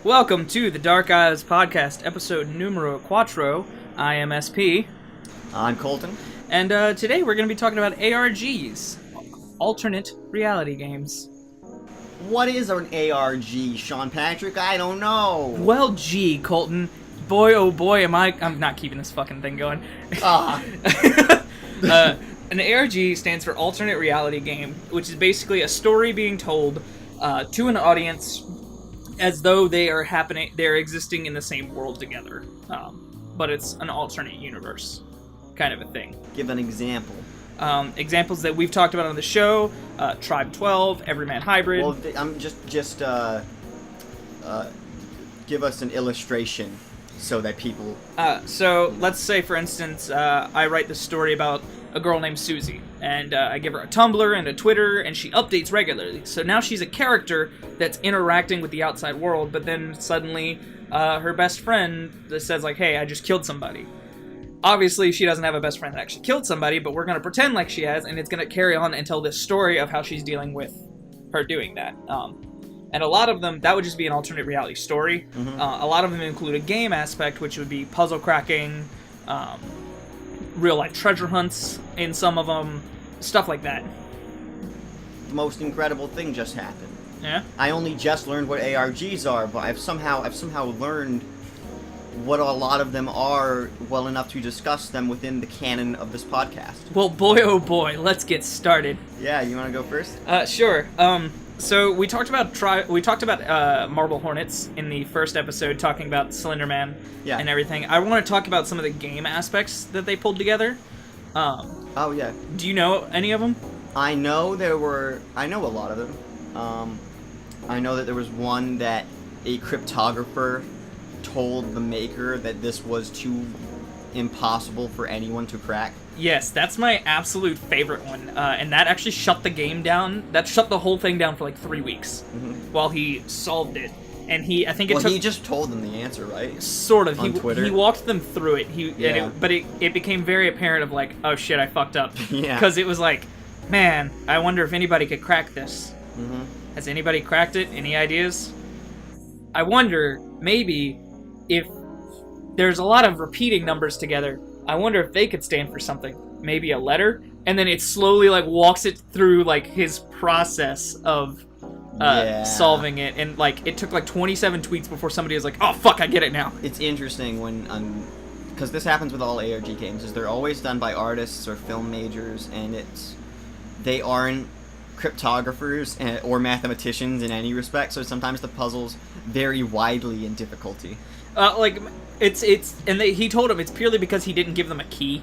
Welcome to the Darchives podcast, episode numero cuatro. I am SP. I'm Colton. And today we're going to be talking about ARGs, alternate reality games. What is an ARG, Sean Patrick? I don't know. Well, gee, Colton, boy oh boy I'm not keeping this fucking thing going. An ARG stands for alternate reality game, which is basically a story being told to an audience as though they're existing in the same world together, but it's an alternate universe kind of a thing. Give an example. Examples that we've talked about on the show: Tribe 12, Everyman Hybrid. Well, I'm just give us an illustration so that people. So let's say, for instance, I write this story about a girl named Susie, and I give her a Tumblr and a Twitter, and she updates regularly. So now she's a character that's interacting with the outside world, but then suddenly her best friend says, like, hey, I just killed somebody. Obviously, she doesn't have a best friend that actually killed somebody, but we're going to pretend like she has, and it's going to carry on and tell this story of how she's dealing with her doing that. And a lot of them, that would just be an alternate reality story. Mm-hmm. A lot of them include a game aspect, which would be puzzle cracking, real-life treasure hunts in some of them, stuff like that. The most incredible thing just happened. Yeah? I only just learned what ARGs are, but I've somehow learned what a lot of them are well enough to discuss them within the canon of this podcast. Well, boy oh boy, let's get started. Yeah, you want to go first? Sure. So we talked about Marble Hornets in the first episode, talking about Slender Man and everything. I want to talk about some of the game aspects that they pulled together. Oh yeah. Do you know any of them? I know a lot of them. I know that there was one that a cryptographer told the maker that this was too impossible for anyone to crack. Yes, that's my absolute favorite one, and that actually shut the game down. That shut the whole thing down for like 3 weeks while he solved it. And he just told them the answer, right? Sort of. On Twitter. He walked them through it. But it became very apparent of like, oh shit, I fucked up. Yeah. Because it was like, man, I wonder if anybody could crack this. Mm-hmm. Has anybody cracked it? Any ideas? I wonder, maybe, if there's a lot of repeating numbers together, I wonder if they could stand for something. Maybe a letter? And then it slowly, like, walks it through, like, his process of solving it. And, like, it took, like, 27 tweets before somebody was like, oh, fuck, I get it now. It's interesting when, because this happens with all ARG games, is they're always done by artists or film majors, and they aren't cryptographers or mathematicians in any respect, so sometimes the puzzles vary widely in difficulty. He told him it's purely because he didn't give them a key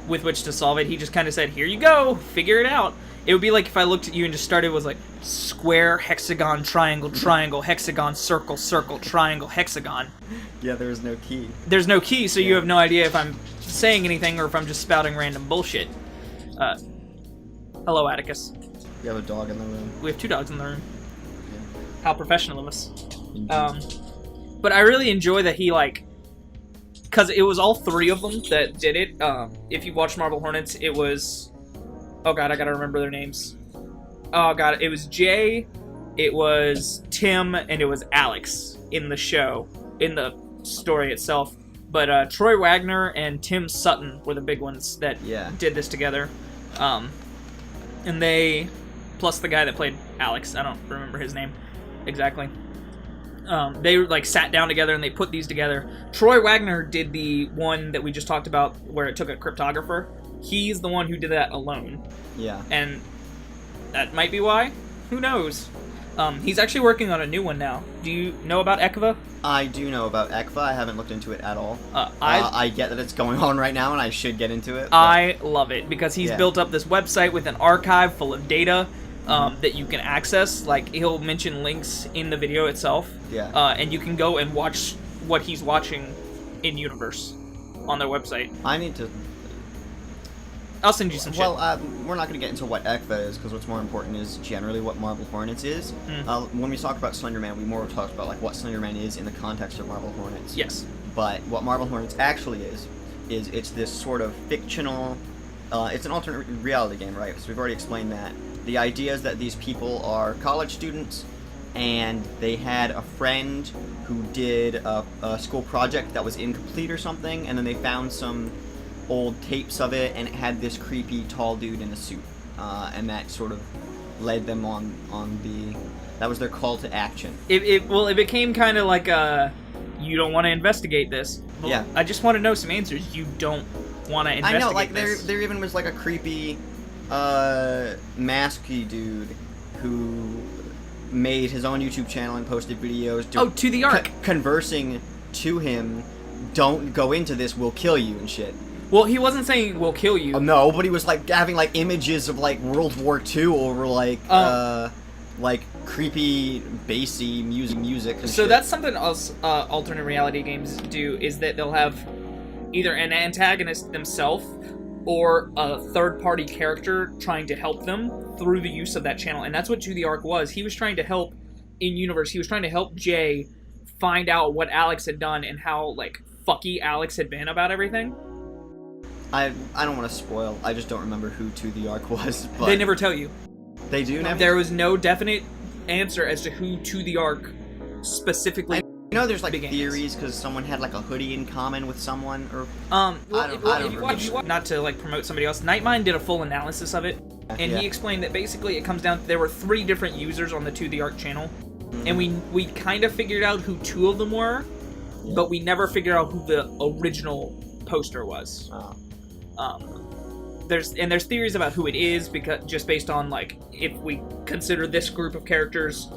with which to solve it. He just kind of said, here you go, figure it out. It would be like if I looked at you and just started with like square, hexagon, triangle, triangle, hexagon, circle, circle, triangle, hexagon. Yeah, there's no key. There's no key, so you have no idea if I'm saying anything or if I'm just spouting random bullshit. Hello, Atticus. We have a dog in the room. We have 2 dogs in the room. Yeah. How professional of us. But I really enjoy that he, like, because it was all 3 of them that did it. If you watch Marble Hornets, it was, oh god, I gotta remember their names. Oh god, it was Jay, it was Tim, and it was Alex in the show, in the story itself. But Troy Wagner and Tim Sutton were the big ones that did this together. And they, plus the guy that played Alex, I don't remember his name exactly. They like sat down together and they put these together. Troy Wagner did the one that we just talked about where it took a cryptographer. He's the one who did that alone. Yeah. And that might be why. Who knows? He's actually working on a new one now. Do you know about ECVA? I do know about ECVA. I haven't looked into it at all. I get that it's going on right now and I should get into it. I love it because he's built up this website with an archive full of data that you can access. Like, he'll mention links in the video itself. Yeah. And you can go and watch what he's watching in universe on their website. I need to. I'll send you some shit. Well, we're not going to get into what ECVA is because what's more important is generally what Marble Hornets is. When we talk about Slender Man, we more talked about like what Slender Man is in the context of Marble Hornets. Yes. But what Marble Hornets actually is it's this sort of fictional. It's an alternate reality game, right? So we've already explained that. The idea is that these people are college students and they had a friend who did a school project that was incomplete or something, and then they found some old tapes of it, and it had this creepy tall dude in a suit, and that sort of led them on the... That was their call to action. It became kind of like you don't want to investigate this. Well, yeah. I just want to know some answers. You don't want to investigate I know, like, this. there even was, like, a creepy, masky dude who made his own YouTube channel and posted videos. To the Ark! Conversing to him, don't go into this, we'll kill you and shit. Well, he wasn't saying we'll kill you. Oh, no, but he was, like, having, like, images of, like, World War II over, like, creepy, bassy music and so shit. that's something else alternate reality games do, is that they'll have either an antagonist themselves or a third-party character trying to help them through the use of that channel. And that's what To the Ark was. He was trying to help in-universe. He was trying to help Jay find out what Alex had done and how, like, fucky Alex had been about everything. I don't want to spoil. I just don't remember who To the Ark was. But They never tell you. They do never? There was no definite answer as to who To the Ark specifically. You know, there's like began theories because someone had like a hoodie in common with someone, or well, I don't if you watch, not to like promote somebody else, Nightmind did a full analysis of it, and yeah. he explained that basically it comes down to there were 3 different users on the To the Ark channel, and we kind of figured out who 2 of them were, but we never figured out who the original poster was. There's theories about who it is, because just based on like if we consider this group of characters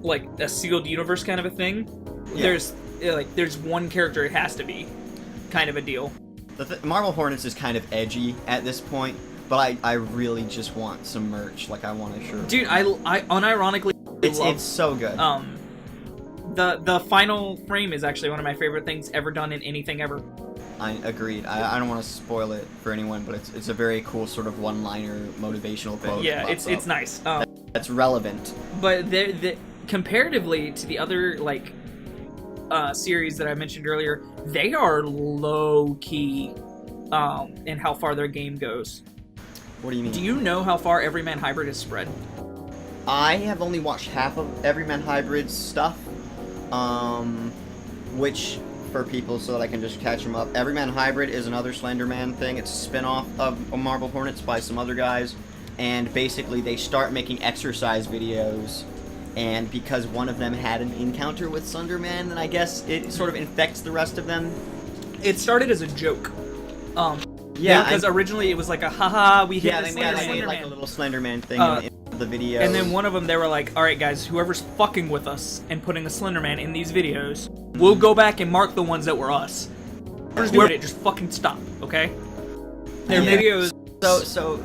like a sealed universe kind of a thing, there's one character it has to be, kind of a deal. Marble Hornets is kind of edgy at this point, but I really just want some merch. Like, I want a shirt. Dude, I unironically love, it's so good. The final frame is actually one of my favorite things ever done in anything ever. I agreed. I don't want to spoil it for anyone, but it's a very cool sort of one-liner motivational quote. Yeah, it's nice. That's relevant. But comparatively to the other like series that I mentioned earlier, they are low key in how far their game goes. What do you mean? Do you know how far Everyman Hybrid is spread? I have only watched half of Everyman Hybrid's stuff, which, for people so that I can just catch them up, Everyman Hybrid is another Slenderman thing. It's a spin-off of Marble Hornets by some other guys, and basically they start making exercise videos, and because one of them had an encounter with Slenderman, then I guess it sort of infects the rest of them. It started as a joke. Yeah, because originally it was like a haha, we hit they Slenderman. made like a little Slenderman thing in the video. And then one of them, they were like, alright guys, whoever's fucking with us and putting a Slenderman in these videos, we'll go back and mark the ones that were us. Whoever's doing it, just fucking stop, okay? Their videos... So,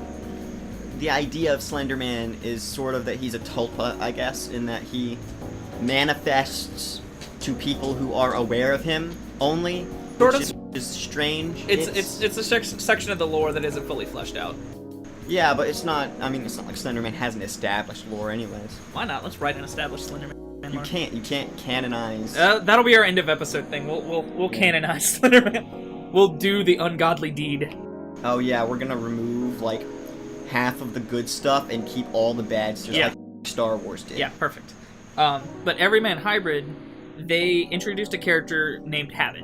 the idea of Slenderman is sort of that he's a tulpa, I guess, in that he manifests to people who are aware of him only, which is strange. It's a section of the lore that isn't fully fleshed out. Yeah, but it's not, I mean, it's not like Slenderman has an established lore anyways. Why not? Let's write an established Slenderman lore. You can't canonize... that'll be our end of episode thing. We'll canonize Slenderman. We'll do the ungodly deed. Oh yeah, we're gonna remove, like, half of the good stuff and keep all the bad stuff, like Star Wars did. Yeah, perfect. But Everyman Hybrid, they introduced a character named Habit.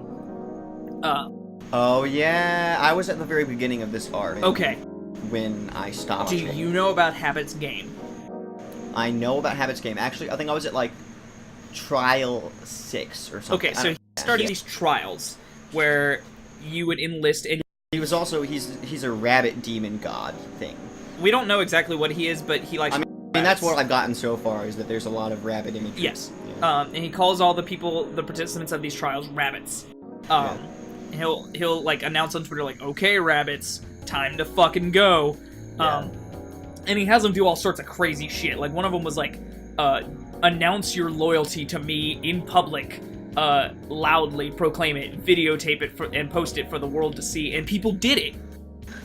Oh yeah, I was at the very beginning of this arc. Okay. When I stopped. Do you know about Habit's game? I know about Habit's game. Actually, I think I was at, like, Trial 6 or something. Okay, so he started these trials where you would enlist, and he was also, he's a rabbit demon god thing. We don't know exactly what he is, but he likes... I mean, that's what I've gotten so far, is that there's a lot of rabbit imagery. Yes. Yeah. And he calls all the participants of these trials, rabbits. He'll like, announce on Twitter, like, okay, rabbits, time to fucking go. And he has them do all sorts of crazy shit. Like, one of them was like, announce your loyalty to me in public, loudly proclaim it, videotape it, and post it for the world to see, and people did it.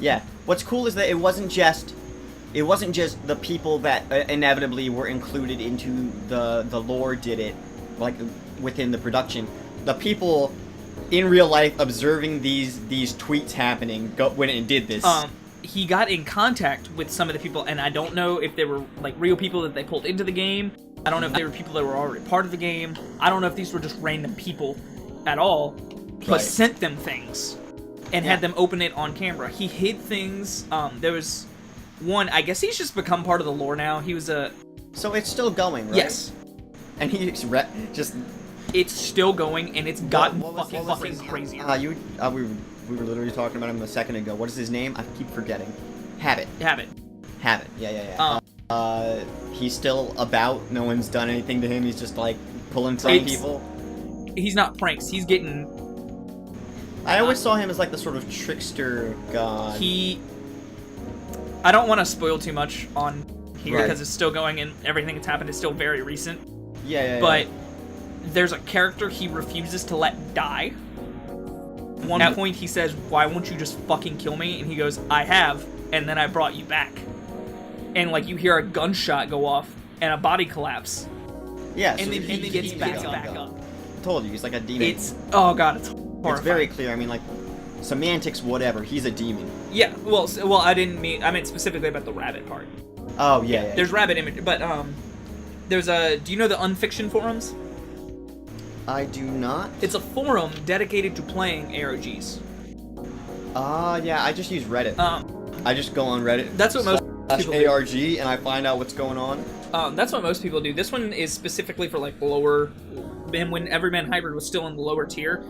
Yeah. What's cool is that it wasn't just the people that inevitably were included into the lore did it, like, within the production. The people in real life observing these tweets happening went and did this. he got in contact with some of the people, and I don't know if they were like real people that they pulled into the game. I don't know if they were people that were already part of the game. I don't know if these were just random people at all, but sent them things and had them open it on camera. He hid things. There was one, I guess he's just become part of the lore now. He was a... So it's still going, right? Yes. And he's just... It's still going, and it's gotten fucking crazier. We were literally talking about him a second ago. What is his name? I keep forgetting. Habit. Yeah. He's still about. No one's done anything to him. He's just like pulling some people. He's not pranks. He's getting... I always saw him as like the sort of trickster god. I don't want to spoil too much on here because it's still going and everything that's happened is still very recent. But there's a character he refuses to let die. At one point he says, "Why won't you just fucking kill me?" And he goes, "I have, and then I brought you back." And like you hear a gunshot go off and a body collapse. Yeah, and then he gets back up. I told you, he's like a demon. It's horrifying. It's very clear. I mean, like, semantics, whatever. He's a demon. Yeah. Well, I meant specifically about the rabbit part. Oh yeah. There's rabbit image, but there's a. Do you know the Unfiction forums? I do not. It's a forum dedicated to playing ARGs. Yeah. I just use Reddit. I just go on Reddit. That's what most people do. ARG, and I find out what's going on. That's what most people do. This one is specifically for like lower. And when Everyman Hybrid was still in the lower tier.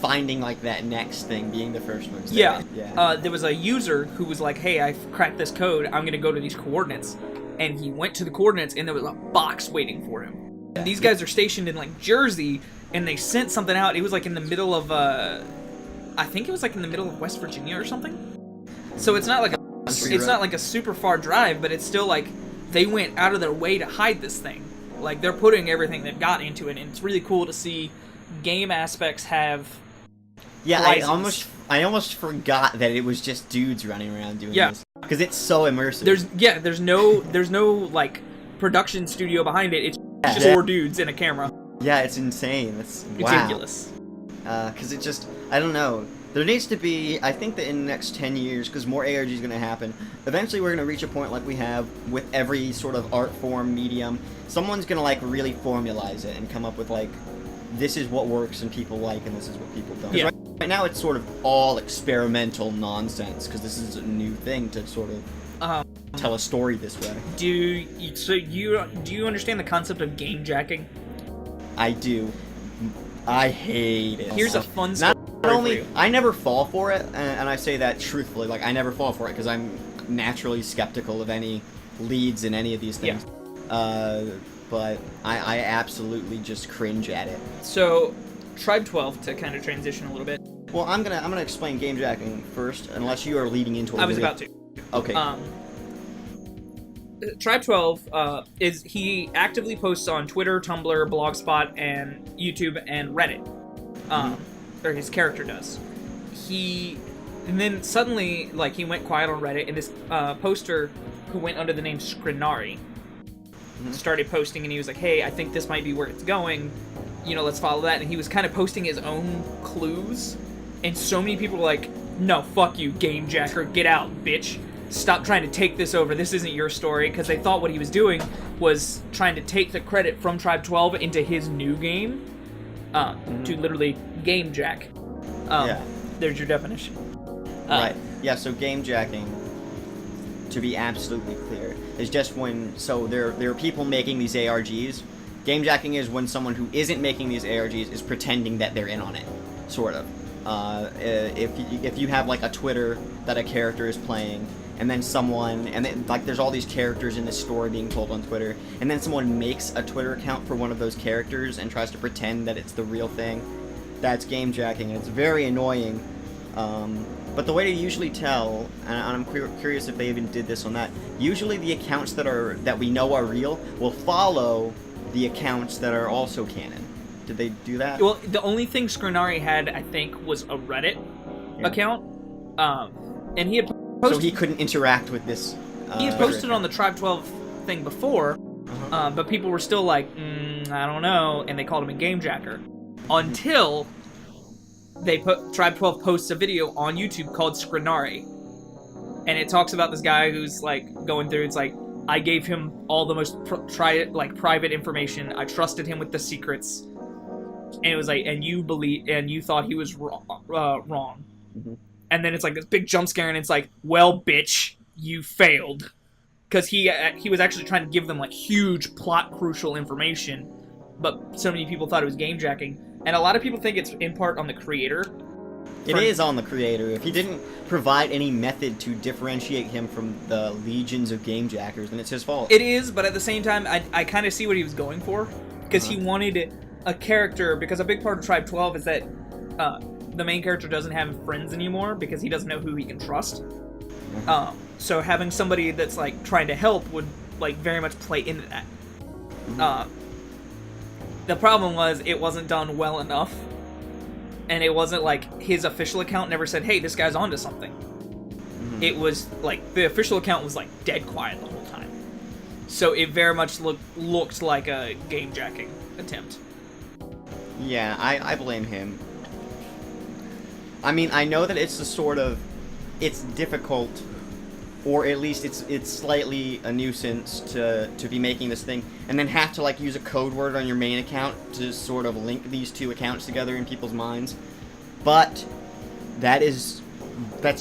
Finding like that next thing, being the first one. Yeah. There was a user who was like, "Hey, I've cracked this code. I'm gonna go to these coordinates," and he went to the coordinates, and there was a box waiting for him. And these guys are stationed in like Jersey, and they sent something out. It was like in the middle of I think it was like in the middle of West Virginia or something. So it's not like not like a super far drive, but it's still like they went out of their way to hide this thing. Like they're putting everything they've got into it, and it's really cool to see game aspects have. Yeah, I almost forgot that it was just dudes running around doing this because it's so immersive. There's no like production studio behind it. It's just 4 dudes and a camera. Yeah, it's insane. It's ridiculous. Because it just, I don't know. There needs to be, I think that in the next 10 years, because more ARG is going to happen, eventually we're going to reach a point like we have with every sort of art form, medium. Someone's going to like really formalize it and come up with like, this is what works and people like, and this is what people don't. Yeah. Right now it's sort of all experimental nonsense, because this is a new thing to sort of tell a story this way. Do you understand the concept of game jacking? I do. I hate it. Here's a fun story. Not only, I never fall for it, and I say that truthfully, like, I never fall for it, because I'm naturally skeptical of any leads in any of these things. Yeah. But I absolutely just cringe at it. So, Tribe 12, to kind of transition a little bit. Well, I'm gonna explain game jacking first, unless you are leading into it. I was about to. Okay. Tribe 12 he actively posts on Twitter, Tumblr, Blogspot, and YouTube and Reddit. Or his character does. And then suddenly, like, he went quiet on Reddit, and this poster who went under the name Skrinari started posting, and he was like, "Hey, I think this might be where it's going. You know, let's follow that." And he was kind of posting his own clues, and so many people were like, "No, fuck you, game jacker, get out, bitch. Stop trying to take this over. This isn't your story," because they thought what he was doing was trying to take the credit from Tribe 12 into his new game, to literally game jack. There's your definition. Right. Yeah, so game jacking, to be absolutely clear, is just when, so there are people making these ARGs. Game jacking is when someone who isn't making these ARGs is pretending that they're in on it, sort of. If you have like a Twitter that a character is playing, and then like there's all these characters in this story being told on Twitter, and then someone makes a Twitter account for one of those characters and tries to pretend that it's the real thing, that's game jacking, and it's very annoying. But the way to usually tell, and I'm curious if they even did this on that, usually the accounts that we know are real will follow the accounts that are also canon. Did they do that? Well, the only thing Skrinari had, I think, was a Reddit account. And he had posted... So he couldn't interact with this... he had posted on the Tribe 12 thing before, but people were still like, I don't know, and they called him a game jacker. Until Tribe 12 posts a video on YouTube called Skrinari. and it talks about this guy who's like going through. It's like, I gave him all the most private information. I trusted him with the secrets, and it was like, and you thought he was wrong. Mm-hmm. And then it's like this big jump scare, and it's like, well, bitch, you failed, because he was actually trying to give them like huge plot crucial information, but so many people thought it was game jacking, and a lot of people think it's in part on the creator. It is on the creator. If he didn't provide any method to differentiate him from the legions of game jackers, then it's his fault. It is, but at the same time, I kind of see what he was going for, because he wanted a character, because a big part of Tribe 12 is that the main character doesn't have friends anymore, because he doesn't know who he can trust. So having somebody that's like trying to help would like very much play into that. The problem was it wasn't done well enough. And it wasn't like his official account never said, hey, this guy's onto something. It was like the official account was like dead quiet the whole time. So it very much looked like a game jacking attempt. Yeah, I blame him. I mean, I know that it's it's difficult, or at least it's slightly a nuisance to be making this thing, and then have to like use a code word on your main account to sort of link these two accounts together in people's minds. But that's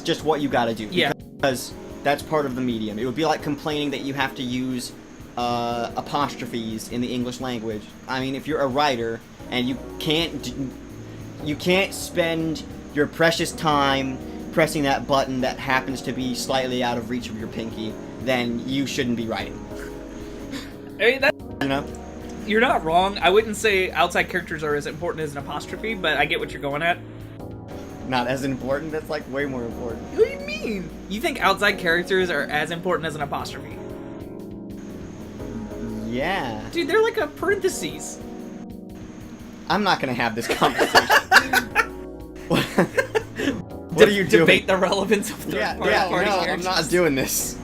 just what you gotta do. Yeah. Because that's part of the medium. It would be like complaining that you have to use apostrophes in the English language. I mean, if you're a writer and you can't spend your precious time pressing that button that happens to be slightly out of reach of your pinky, then you shouldn't be writing. I mean, You know? you're not wrong. I wouldn't say outside characters are as important as an apostrophe, but I get what you're going at. Not as important? That's like way more important. What do you mean? You think outside characters are as important as an apostrophe? Yeah. Dude, they're like a parentheses. I'm not gonna have this conversation. What are you doing? Debate the relevance of third-party characters. I'm not doing this.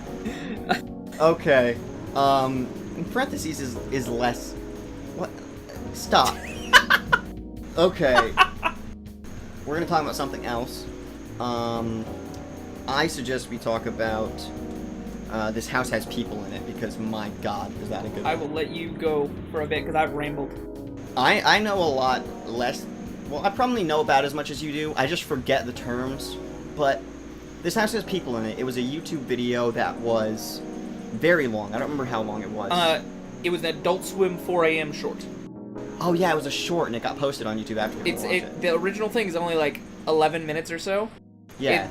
Okay. In parentheses is less. What? Stop. Okay. We're gonna talk about something else. I suggest we talk about this house has people in it, because my god, is that a good one? I will let you go for a bit because I've rambled. I know a lot less. Well, I probably know about as much as you do. I just forget the terms. But this house has people in it. It was a YouTube video that was very long. I don't remember how long it was. It was an Adult Swim 4 a.m. short. Oh yeah, it was a short, and it got posted on YouTube after we watched it. The original thing is only like 11 minutes or so. Yeah.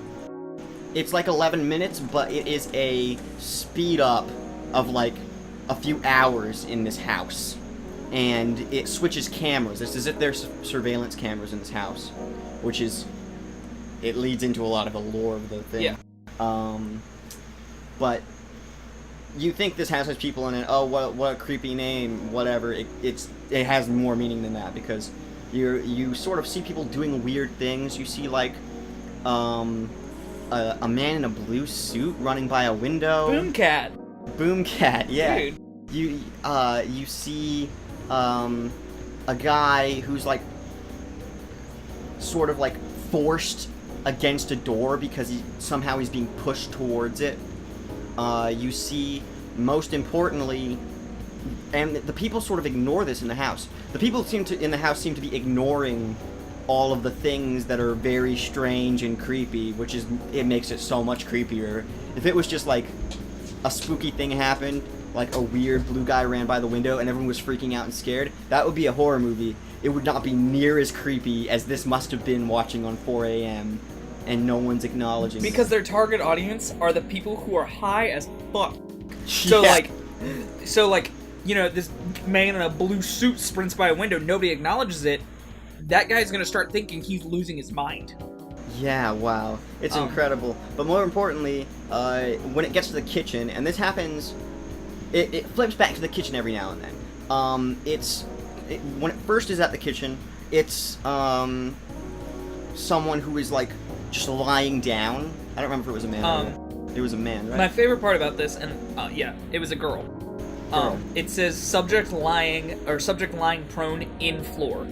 It's like 11 minutes, but it is a speed up of like a few hours in this house. And it switches cameras. It's as if there's surveillance cameras in this house, which is, it leads into a lot of the lore of the thing. Yeah. But you think this house has people in it. Oh, what a creepy name, whatever. It has more meaning than that, because you sort of see people doing weird things. You see like a man in a blue suit running by a window. Boomcat, yeah. Dude. You see a guy who's like sort of like forced against a door because he's being pushed towards it. You see, most importantly, and the people sort of ignore this in the house. The people in the house seem to be ignoring all of the things that are very strange and creepy, it makes it so much creepier. If it was just like a spooky thing happened, like a weird blue guy ran by the window and everyone was freaking out and scared, that would be a horror movie. It would not be near as creepy as this must have been watching on 4 a.m. and no one's acknowledging it. Because their target audience are the people who are high as fuck. Yeah. So like, you know, this man in a blue suit sprints by a window, nobody acknowledges it. That guy's gonna start thinking he's losing his mind. Yeah, wow. It's incredible. But more importantly, when it gets to the kitchen, and this happens, it flips back to the kitchen every now and then. When it first is at the kitchen, it's someone who is like just lying down. I don't remember if it was a man or not. It was a man, right? My favorite part about this, and yeah, it was a girl. It says subject lying prone in floor.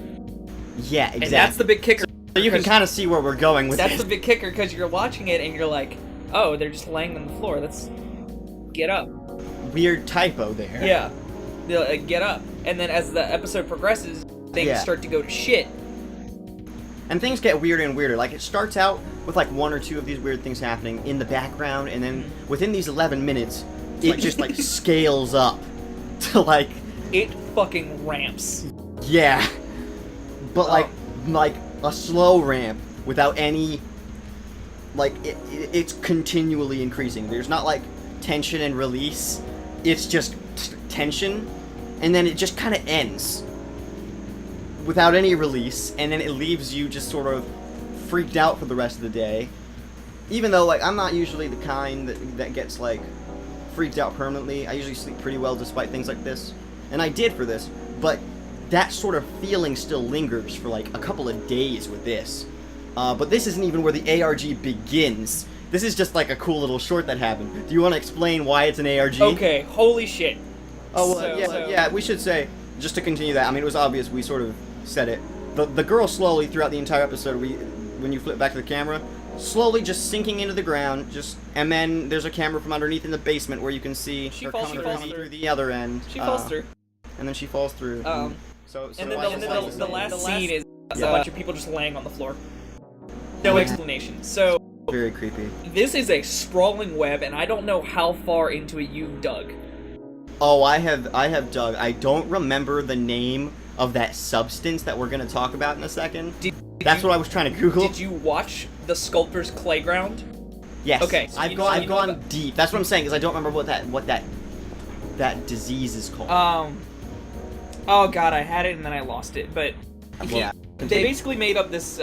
Yeah, exactly. And that's the big kicker. So you can kind of see where we're going with That's this. the big kicker, because you're watching it and you're like, oh, they're just laying on the floor. Let's get up. Weird typo there. Yeah. They'll get up. And then as the episode progresses, things start to go to shit. And things get weirder and weirder. Like, it starts out with, like, 1 or 2 of these weird things happening in the background, and then within these 11 minutes, it just, like, scales up to, like... It fucking ramps. Yeah. But, like a slow ramp without any... Like, it's continually increasing. There's not, like, tension and release. It's just tension, and then it just kind of ends without any release, and then it leaves you just sort of freaked out for the rest of the day. Even though, like, I'm not usually the kind that gets, like, freaked out permanently. I usually sleep pretty well despite things like this. And I did for this, but that sort of feeling still lingers for, like, a couple of days with this. But this isn't even where the ARG begins. This is just, like, a cool little short that happened. Do you want to explain why it's an ARG? Okay, holy shit. Oh, well, yeah, we should say, just to continue that, I mean, it was obvious, we sort of said it. The girl slowly, throughout the entire episode, when you flip back to the camera, slowly just sinking into the ground, and then there's a camera from underneath in the basement where you can see her coming through the other end. She falls through. And then she falls through. And then the last scene is a bunch of people just laying on the floor. No explanation. So... Very creepy. This is a sprawling web, and I don't know how far into it you've dug. Oh, I have dug. I don't remember the name of that substance that we're going to talk about in a second. That's what I was trying to Google. Did you watch The Sculptor's Playground? Yes. Okay. So I've gone deep. That's what I'm saying, because I don't remember what that disease is called. Oh god, I had it and then I lost it. But yeah, they basically made up this.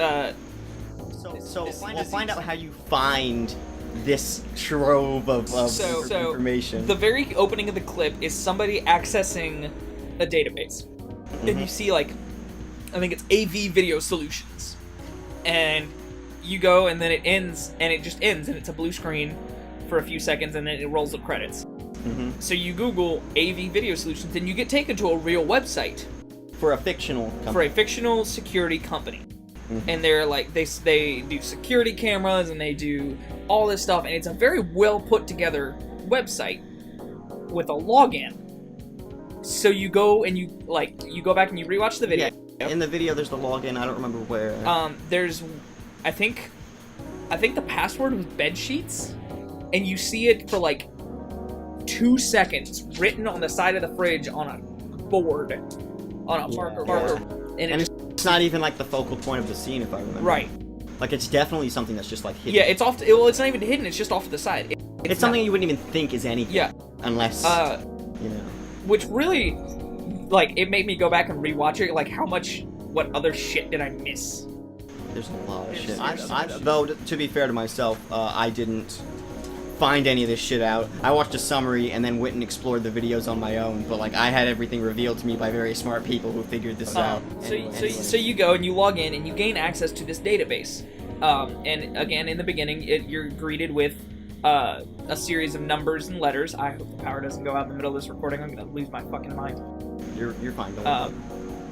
So we'll find out how you find this trove of information. The very opening of the clip is somebody accessing a database. And you see, like, I think it's AV Video Solutions. And you go, and then it ends, and it just ends, and it's a blue screen for a few seconds, and then it rolls the credits. So you Google AV Video Solutions, and you get taken to a real website. For a fictional company. For a fictional security company. And they're like, they do security cameras, and they do all this stuff, and it's a very well put together website with a login. So you go and you go back and you rewatch the video. Yeah. In the video, there's the login. I don't remember where. There's, I think the password was bed sheets, and you see it for like 2 seconds written on the side of the fridge on a board, on a marker, and it's not even like the focal point of the scene, if I remember. Right. Like, it's definitely something that's just like hidden. Yeah, it's off. Well, it's not even hidden. It's just off to the side. It's something you wouldn't even think is anything. Yeah. Unless you know. Which really, like, it made me go back and rewatch it. Like, what other shit did I miss? There's a lot of shit. Though, to be fair to myself, I didn't find any of this shit out. I watched a summary and then went and explored the videos on my own. But like, I had everything revealed to me by very smart people who figured this out. So you go and you log in and you gain access to this database. And again, in the beginning, you're greeted with a series of numbers and letters. I hope the power doesn't go out in the middle of this recording. I'm gonna lose my fucking mind. You're fine.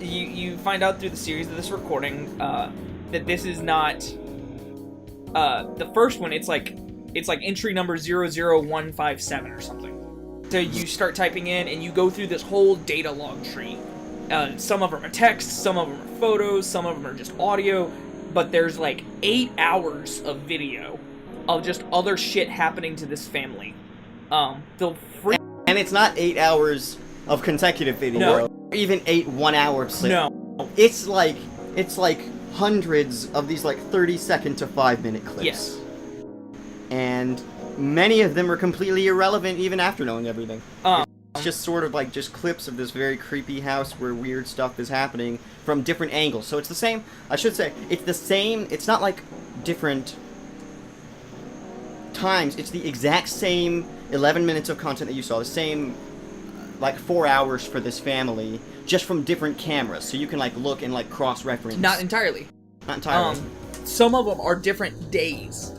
You find out through the series of this recording that this is not the first one. It's like entry number 00157 or something. So you start typing in and you go through this whole data log tree. Some of them are text, some of them are photos, some of them are just audio, but there's like 8 hours of video of just other shit happening to this family. And it's not 8 hours of consecutive video, or even 8 1-hour clips. No. It's like hundreds of these like 30-second to 5-minute clips. Yes. And many of them are completely irrelevant even after knowing everything. It's just sort of like just clips of this very creepy house where weird stuff is happening from different angles. So it's the same, I should say, it's the same, it's not like different times, it's the exact same 11 minutes of content that you saw, the same like 4 hours for this family, just from different cameras. So you can like look and like cross-reference. Not entirely. Not entirely. Some of them are different days.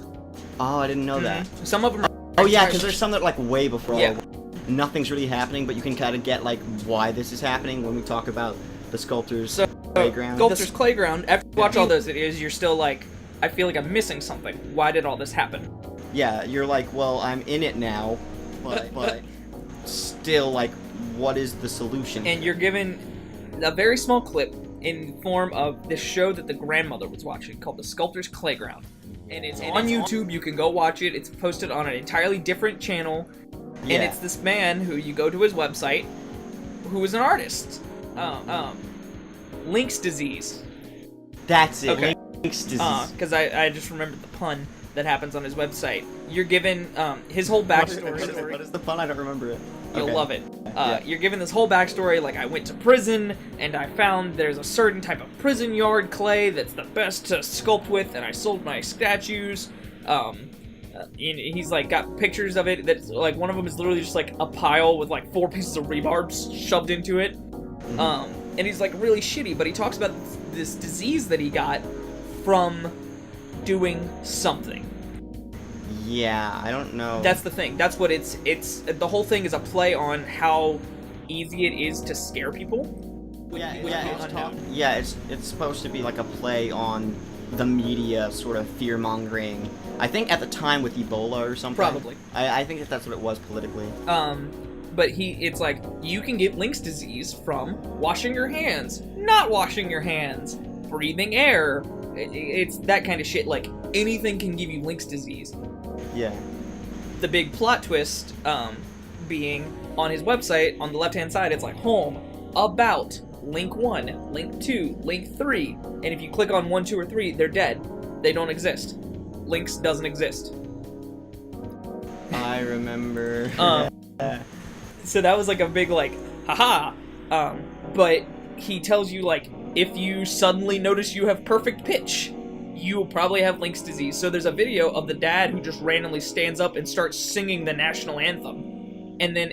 Oh, I didn't know that. Some of them are... Oh yeah, because there's some that are like way before. Yeah. Nothing's really happening, but you can kind of get like why this is happening when we talk about the Sculptor's Playground. Sculptor's Playground, after you watch all those videos, you're still like, I feel like I'm missing something. Why did all this happen? Yeah, you're like, well, I'm in it now, but still, like, what is the solution? And you're given a very small clip in form of this show that the grandmother was watching called The Sculptor's Playground. And it's on YouTube. You can go watch it. It's posted on an entirely different channel. Yeah. And it's this man who you go to his website, who is an artist. Link's disease. That's it. Okay. Link's disease. Because I just remembered the pun that happens on his website. You're given his whole backstory. What is the pun? I don't remember it. You'll Okay. love it. Yeah. You're given this whole backstory, like, I went to prison, and I found there's a certain type of prison yard clay that's the best to sculpt with, and I sold my statues. He's, like, got pictures of it that's, like, one of them is literally just, like, a pile with, like, 4 pieces of rebarb shoved into it. And he's, like, really shitty, but he talks about this disease that he got from doing something. Yeah, I don't know. That's the thing. That's what it's the whole thing is a play on how easy it is to scare people. It's supposed to be like a play on the media sort of fear-mongering. I think at the time with Ebola or something. Probably. I think that's what it was politically. But it's like, you can get Link's disease from washing your hands, not washing your hands, breathing air. It's that kind of shit. Like, anything can give you Link's disease. Yeah. The big plot twist being on his website, on the left-hand side, it's like, home, about, link 1, link 2, link 3. And if you click on 1, 2, or 3, they're dead. They don't exist. Links doesn't exist. I remember. So that was like a big, like, haha. But he tells you, like, if you suddenly notice you have perfect pitch, you will probably have Link's disease. So there's a video of the dad who just randomly stands up and starts singing the national anthem. And then,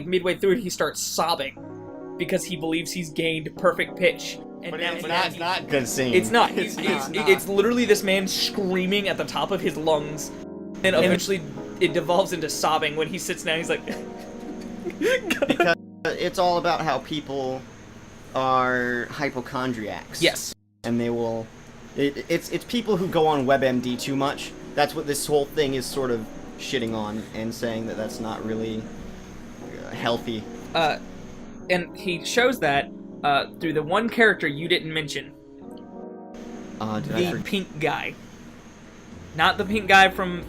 midway through it, he starts sobbing because he believes he's gained perfect pitch. And But it's not good singing. It's not. It's It's literally this man screaming at the top of his lungs. And eventually it devolves into sobbing when he sits down. He's like... Because it's all about how people are hypochondriacs. Yes. And they will... It's people who go on WebMD too much. That's what this whole thing is sort of shitting on and saying that that's not really healthy. And he shows that through the one character you didn't mention. The pink guy. Not the pink guy from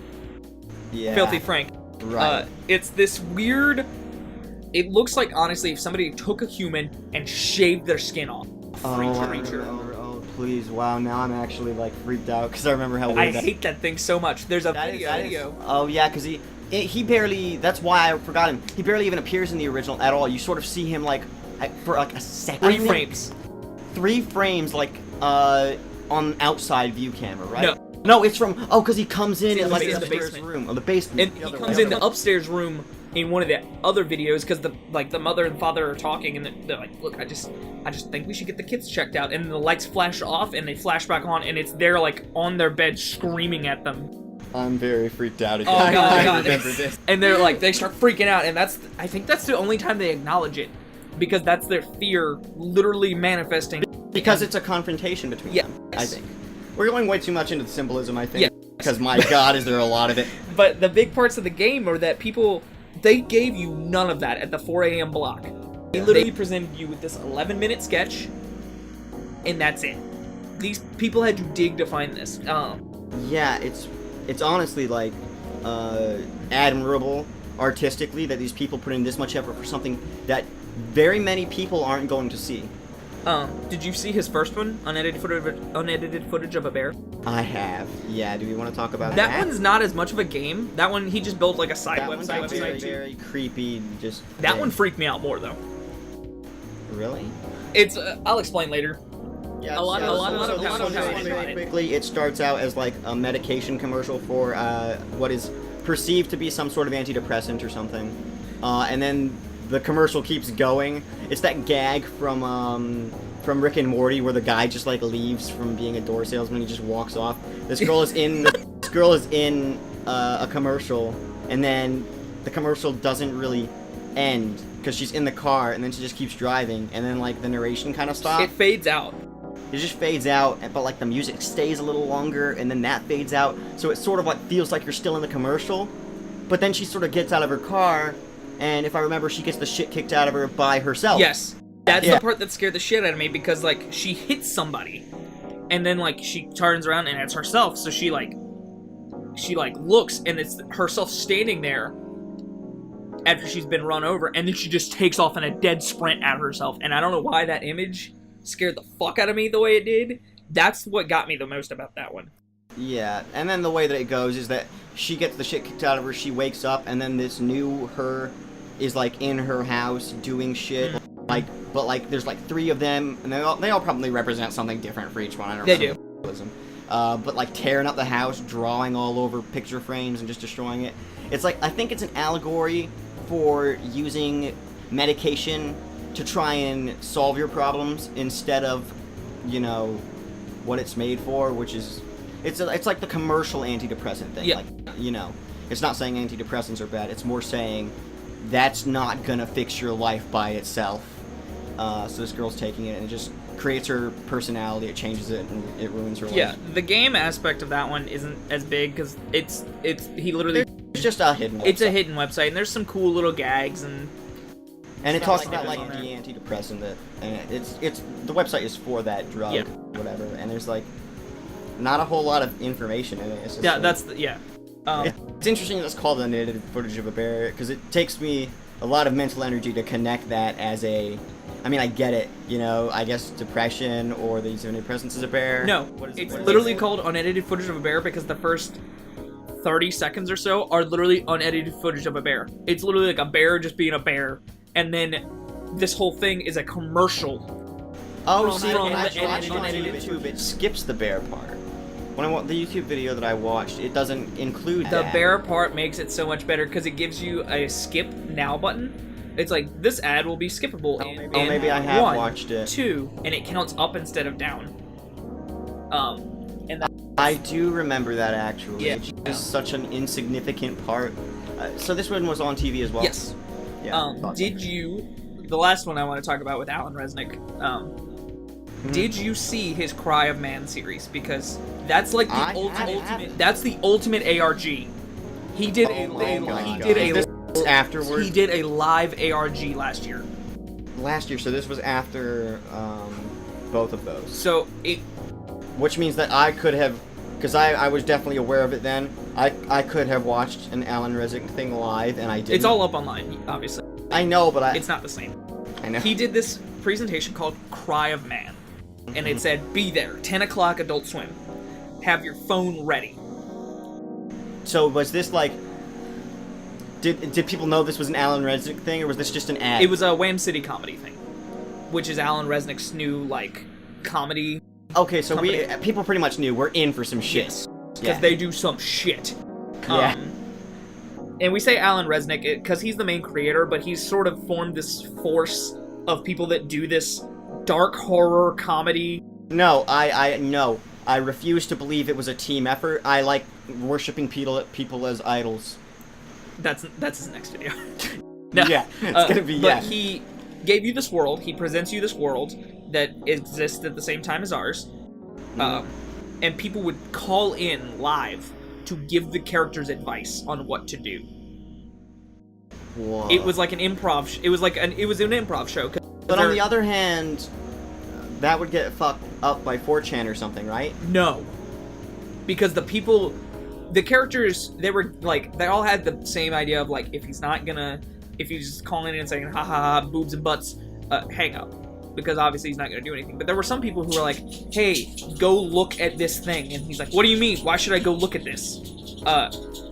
Filthy Frank. Right. It's this weird... It looks like, honestly, if somebody took a human and shaved their skin off. Oh, please. Wow, now I'm actually, like, freaked out because I remember how weird I hate that thing so much. There's a video. Oh, yeah, because he barely... That's why I forgot him. He barely even appears in the original at all. You sort of see him, like, for, like, a second. 3 frames. 3 frames, like, on outside view camera, right? No. No, it's from... Oh, because he comes in It's like in the the upstairs basement. room. Oh, the basement. And he comes in the upstairs room in one of the other videos because the mother and father are talking and they're like, look, I just think we should get the kids checked out. And the lights flash off and they flash back on and it's there, like, on their bed screaming at them. I'm very freaked out again. Oh, God. I remember this. And they're like, they start freaking out, and I think that's the only time they acknowledge it, because that's their fear literally manifesting. Because it's a confrontation between them, I think. We're going way too much into the symbolism, I think. Yeah. Because, my God, is there a lot of it. But the big parts of the game are that they gave you none of that at the 4 a.m. block. They literally presented you with this 11-minute sketch, and that's it. These people had to dig to find this. Yeah, it's honestly, like, admirable artistically that these people put in this much effort for something that very many people aren't going to see. Did you see his first one? Unedited footage of a bear? I have. Yeah, do we want to talk about that? That one's not as much of a game. That one, he just built like a side website. Very creepy, just... That one freaked me out more, though. Really? It's, I'll explain later. Yeah, a lot of very quickly, it starts out as like a medication commercial for what is perceived to be some sort of antidepressant or something, and then the commercial keeps going. It's that gag from Rick and Morty where the guy just like leaves from being a door salesman. He just walks off. This girl is in a commercial, and then the commercial doesn't really end because she's in the car, and then she just keeps driving, and then like the narration kind of stops. It fades out. it just fades out, but like the music stays a little longer, and then that fades out, so it sort of like feels like you're still in the commercial. But then she sort of gets out of her car, and if I remember, she gets the shit kicked out of her by herself. Yes. That's the part that scared the shit out of me, because, like, she hits somebody, and then, like, she turns around and it's herself, so she looks, and it's herself standing there after she's been run over, and then she just takes off in a dead sprint at herself, and I don't know why that image scared the fuck out of me the way it did. That's what got me the most about that one. Yeah, and then the way that it goes is that she gets the shit kicked out of her, she wakes up, and then this new her is, like, in her house doing shit, like, but, like, there's, like, 3 of them, and they all probably represent something different for each one, I don't know. They do. But, like, tearing up the house, drawing all over picture frames, and just destroying it. It's like, I think it's an allegory for using medication to try and solve your problems instead of, you know, what it's made for, which is... It's like the commercial antidepressant thing. Yeah. Like, you know, it's not saying antidepressants are bad. It's more saying that's not gonna fix your life by itself. So this girl's taking it, and it just creates her personality. It changes it, and it ruins her life. Yeah, the game aspect of that one isn't as big because it's he literally. It's just a hidden website. It's a hidden website, and there's some cool little gags and. And it talks about like the antidepressant that, and it's the website is for that drug, whatever. And there's like not a whole lot of information in it. It's just, that's it's interesting that it's called unedited footage of a bear, because it takes me a lot of mental energy to connect that as a. I mean, I get it, you know. I guess depression or the use of antidepressants is a bear. No, it's literally called unedited footage of a bear because the first 30 seconds or so are literally unedited footage of a bear. It's literally like a bear just being a bear, and then this whole thing is a commercial. Oh, see, when I watched on YouTube, it skips the bear part. When I watched the YouTube video that I watched, it doesn't include that. The bear part makes it so much better because it gives you a skip now button. It's like, this ad will be skippable. Maybe I have 1, watched it. 2, and it counts up instead of down. And that, I do remember that, actually. Yeah. It's such an insignificant part. So this one was on TV as well? Yes. Yeah. Did you... The last one I want to talk about with Alan Resnick. Did you see his Cry of Man series? Because that's like the ultimate... That's the ultimate ARG. He did afterwards. He did a live ARG last year. So this was after both of those. So it, which means that I could have, because I was definitely aware of it then. I could have watched an Alan Resnick thing live, and I didn't. It's all up online, obviously. I know, but it's not the same. I know. He did this presentation called Cry of Man, and it said, "Be there, 10 o'clock, Adult Swim. Have your phone ready." So was this like? Did people know this was an Alan Resnick thing, or was this just an ad? It was a Wham City comedy thing, which is Alan Resnick's new, like, comedy. Okay, so people pretty much knew we're in for some shit. Yes, because they do some shit. Yeah. And we say Alan Resnick because he's the main creator, but he's sort of formed this force of people that do this dark horror comedy. No, I refuse to believe it was a team effort. I like worshiping people as idols. That's his next video. No. Yeah, it's gonna be, But he gave you this world, he presents you this world that exists at the same time as ours, and people would call in live to give the characters advice on what to do. Whoa. It was like an improv, it was an improv show. But on the other hand, that would get fucked up by 4chan or something, right? No. Because the characters, they all had the same idea of, like, if he's just calling in and saying, ha ha ha, boobs and butts, hang up. Because obviously he's not gonna do anything. But there were some people who were like, hey, go look at this thing. And he's like, what do you mean? Why should I go look at this?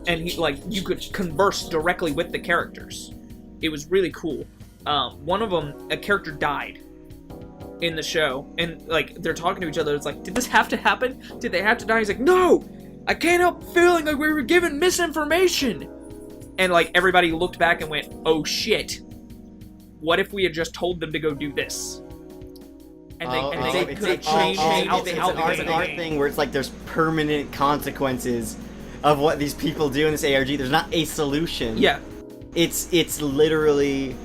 And he, like, you could converse directly with the characters. It was really cool. One of them, a character died in the show. And, like, they're talking to each other. It's like, did this have to happen? Did they have to die? He's like, no! I can't help feeling like we were given misinformation. And, like, everybody looked back and went, oh shit. What if we had just told them to go do this? And they could have changed the art thing where it's like there's permanent consequences of what these people do in this ARG. There's not a solution. Yeah. It's literally,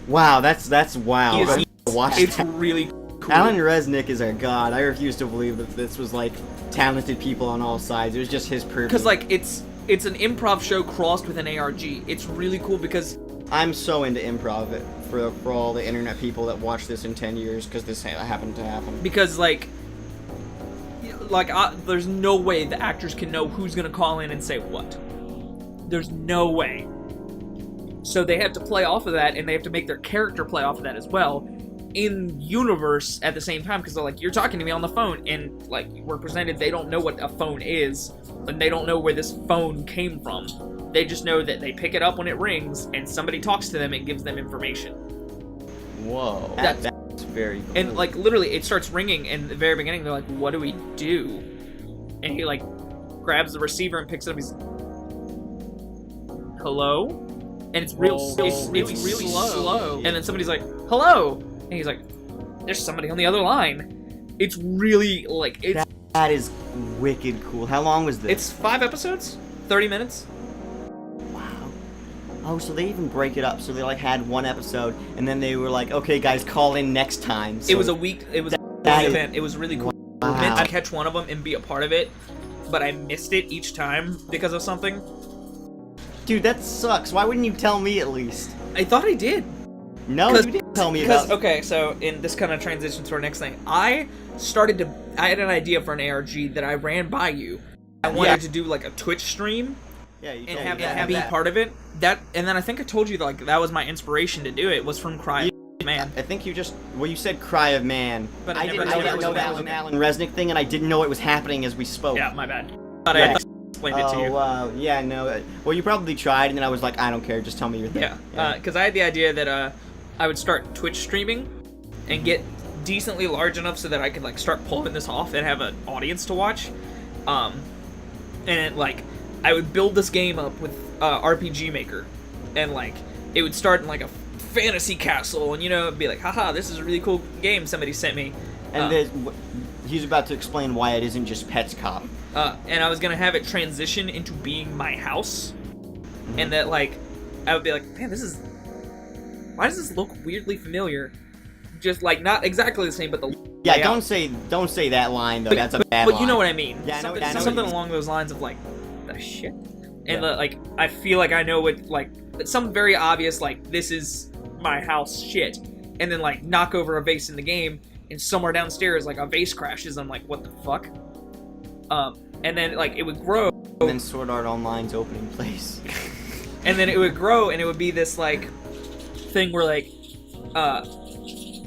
wow, that's wow. It's really cool. Alan Resnick is our god. I refuse to believe that this was like talented people on all sides. It was just his purview. Because like it's an improv show crossed with an ARG. It's really cool because I'm so into improv for all the internet people that watch this in 10 years because this happened to happen. Because there's no way the actors can know who's gonna call in and say what. There's no way. So they have to play off of that, and they have to make their character play off of that as well, in universe at the same time. Because they're like, you're talking to me on the phone, and like we're presented, they don't know what a phone is, and they don't know where this phone came from. They just know that they pick it up when it rings, and somebody talks to them and gives them information. Whoa, that's very cool. And like literally, it starts ringing, and at the very beginning, they're like, "What do we do?" And he like grabs the receiver and picks it up. He's, "Hello?" And it's really slow. And then somebody's like, "Hello," and he's like, "There's somebody on the other line." It's really like it's. That is wicked cool. How long was this? It's 5 episodes, 30 minutes. Wow. Oh, so they even break it up. So they like had one episode, and then they were like, "Okay, guys, call in next time." So it was a week. It was an event. It was really cool. Wow. I meant to catch one of them and be a part of it, but I missed it each time because of something. Dude, that sucks. Why wouldn't you tell me at least? I thought I did. No, you didn't tell me about it. Okay, so in this kind of transition to our next thing, I had an idea for an ARG that I ran by you. I wanted to do like a Twitch stream. Yeah, you and told me have be part of it. And then I think I told you that like that was my inspiration to do it, was from Cry of Man. I think you said Cry of Man. But I didn't know that was an Alan Resnick thing, and I didn't know it was happening as we spoke. Yeah, my bad. But I thought I explained it to you. Oh, wow. Yeah, no. Well, you probably tried, and then I was like, I don't care, just tell me your thing. Yeah, because I had the idea that I would start Twitch streaming and get decently large enough so that I could like start pulling this off and have an audience to watch. And like I would build this game up with RPG Maker, and like it would start in like a fantasy castle, and it'd be like, haha, this is a really cool game somebody sent me. And he's about to explain why it isn't just Pets Cop. And I was gonna have it transition into being my house, and that like I would be like, man, why does this look weirdly familiar? Just like not exactly the same, but the layout. Don't say that line though. That's a bad line. But you know what I mean. Yeah, something along those lines of like the shit, and like I feel like I know what like some very obvious like this is my house shit, and then like knock over a vase in the game, and somewhere downstairs like a vase crashes. I'm like, what the fuck? And then like it would grow. And then Sword Art Online's opening place. And then it would grow, and it would be this like thing where like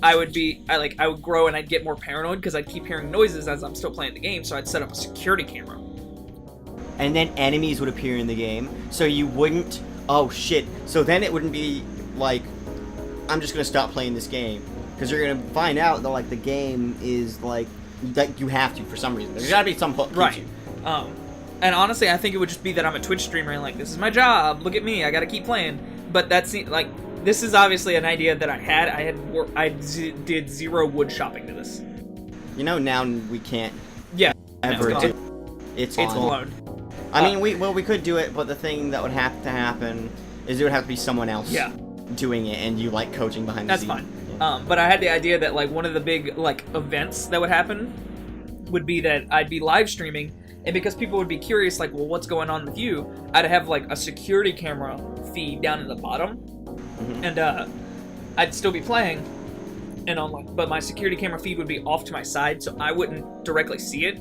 I would grow and I'd get more paranoid because I'd keep hearing noises as I'm still playing the game, so I'd set up a security camera. And then enemies would appear in the game, so you wouldn't. Oh shit! So then it wouldn't be like, I'm just gonna stop playing this game, because you're gonna find out that like the game is like that you have to for some reason. There's gotta be some hook. Right. And honestly, I think it would just be that I'm a Twitch streamer and like this is my job. Look at me, I gotta keep playing. But that's like. This is obviously an idea that I had. I did zero wood shopping to this. Now we can't. Yeah. Ever do. It's blown. I mean, we could do it, but the thing that would have to happen is it would have to be someone else. Doing it, and you like coaching behind the scenes. That's fine. Yeah. But I had the idea that like one of the big like events that would happen would be that I'd be live streaming, and because people would be curious, like, well, what's going on with you? I'd have like a security camera feed down in the bottom. And I'd still be playing, and but my security camera feed would be off to my side, so I wouldn't directly see it.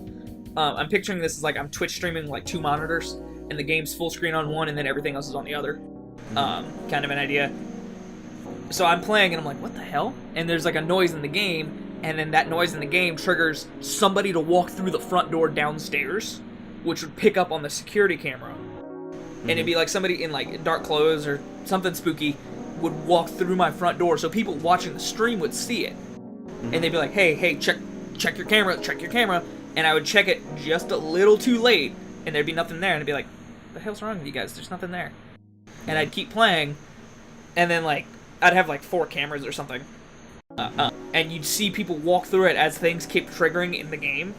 I'm picturing this as like I'm Twitch streaming like 2 monitors, and the game's full screen on one, and then everything else is on the other. Kind of an idea. So I'm playing, and I'm like, what the hell? And there's like a noise in the game, and then that noise in the game triggers somebody to walk through the front door downstairs, which would pick up on the security camera. And it'd be like somebody in like dark clothes or something spooky would walk through my front door, so people watching the stream would see it. And they'd be like, hey, check your camera, and I would check it just a little too late, and there'd be nothing there, and I'd be like, what the hell's wrong with you guys? There's nothing there. And I'd keep playing, and then like I'd have like 4 cameras or something, and you'd see people walk through it as things kept triggering in the game,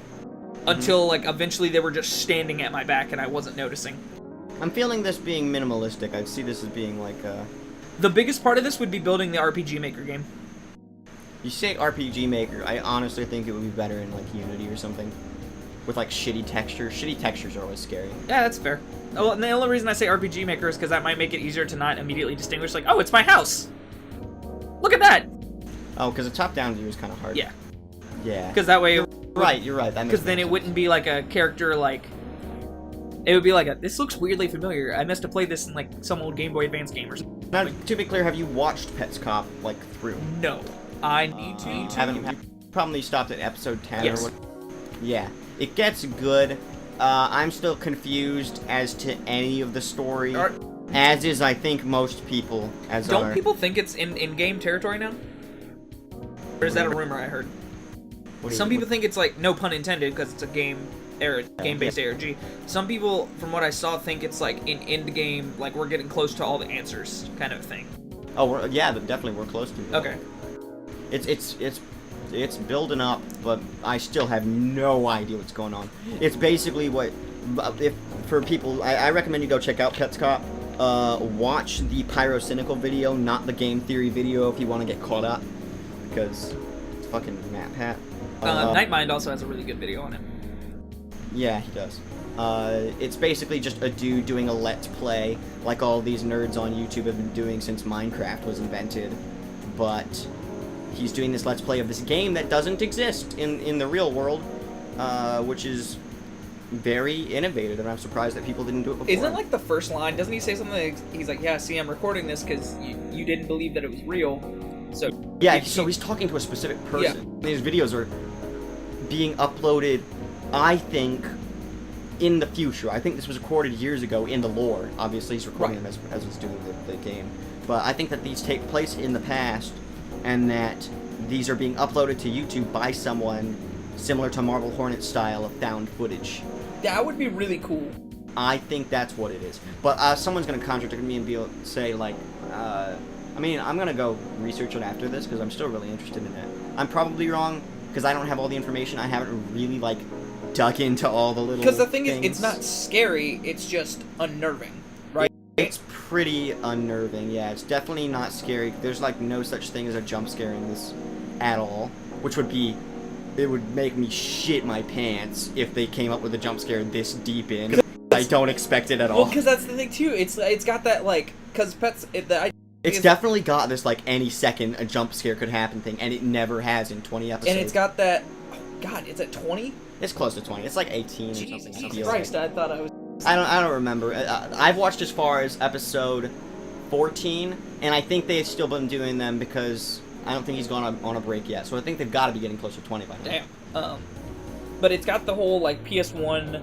until like eventually they were just standing at my back and I wasn't noticing. I'm feeling this being minimalistic. I see this as being like The biggest part of this would be building the RPG Maker game. You say RPG Maker, I honestly think it would be better in, like, Unity or something. With, like, shitty textures. Shitty textures are always scary. Yeah, that's fair. Oh, and the only reason I say RPG Maker is because that might make it easier to not immediately distinguish, like, oh, it's my house! Look at that! Oh, because a top-down view is kind of hard. Yeah. Yeah. Because that way... You're right. Because then it wouldn't be like a character, like... It would be like this looks weirdly familiar. I must have played this in, like, some old Game Boy Advance game or something. Now, to be clear, have you watched Pets Cop, like, through? No. I need to. You probably stopped at episode 10 yes. or what? Yeah. It gets good. I'm still confused as to any of the story. As is, I think, most people. Don't people think it's in game territory now? Or is that a rumor I heard? Some people think it's, like, no pun intended, because it's a game-based ARG. Some people, from what I saw, think it's, like, in end-game, like, we're getting close to all the answers, kind of thing. Oh, yeah, definitely we're close to it. Okay. It's building up, but I still have no idea what's going on. It's basically what... for people, I recommend you go check out Pets Cop. Watch the Pyrocynical video, not the game theory video, if you want to get caught up. Because it's fucking Matt Pat. Nightmind also has a really good video on it. Yeah, he does. It's basically just a dude doing a let's play, like all these nerds on YouTube have been doing since Minecraft was invented. But he's doing this let's play of this game that doesn't exist in the real world, which is very innovative, and I'm surprised that people didn't do it before. Isn't, like, the first line, doesn't he say something like, he's like, yeah, see, I'm recording this because you didn't believe that it was real, so... Yeah, so he's talking to a specific person. Yeah. These videos are being uploaded, I think, in the future. I think this was recorded years ago in the lore. Obviously, he's recording them as he's doing the game. But I think that these take place in the past, and that these are being uploaded to YouTube by someone similar to Marble Hornet style of found footage. That would be really cool. I think that's what it is. But someone's going to contradict me and say, like, I mean, I'm going to go research it after this, because I'm still really interested in it. I'm probably wrong, because I don't have all the information. I haven't really, like, dug into all the little Because the thing things. is, it's not scary, it's just unnerving, right? It's pretty unnerving, yeah. It's definitely not scary. There's, like, no such thing as a jump scare in this at all, which would be... It would make me shit my pants if they came up with a jump scare this deep in. I don't expect it at all. Well, because that's the thing, too. It's got that, like... Because Pets... It's definitely got this, like, any second a jump scare could happen thing, and it never has in 20 episodes. And it's got that... Oh, God, is it 20? It's close to 20. It's like 18 or something. Jesus Christ, I thought I was... I don't remember. I've watched as far as episode 14, and I think they've still been doing them because I don't think he's gone on a break yet. So I think they've got to be getting close to 20 by now. Damn. But it's got the whole, like, PS1...